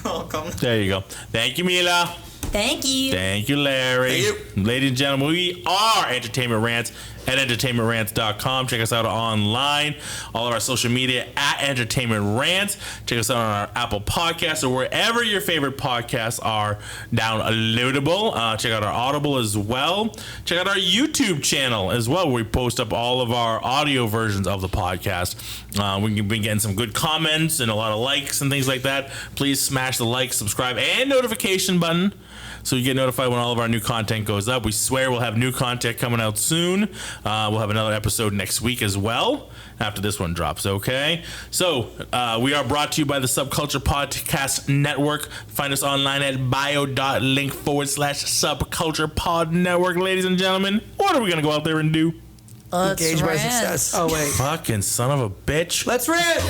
Welcome. There you go. Thank you, Mila. Thank you. Thank you, Larry. Thank you. Ladies and gentlemen, we are Entertainment Rants at entertainmentrants.com. Check us out online. All of our social media at Entertainment Rants. Check us out on our Apple Podcasts or wherever your favorite podcasts are downloadable. Check out our Audible as well. Check out our YouTube channel as well, where we post up all of our audio versions of the podcast. We've been getting some good comments and a lot of likes and things like that. Please smash the like, subscribe, and notification button so you get notified when all of our new content goes up. We swear we'll have new content coming out soon. We'll have another episode next week as well, after this one drops, okay? So, we are brought to you by the Subculture Podcast Network. Find us online at bio.link/Subculture Pod Network. Ladies and gentlemen, what are we going to go out there and do? Let's Engage my rant. success. Oh, wait. Fucking son of a bitch. Let's rant!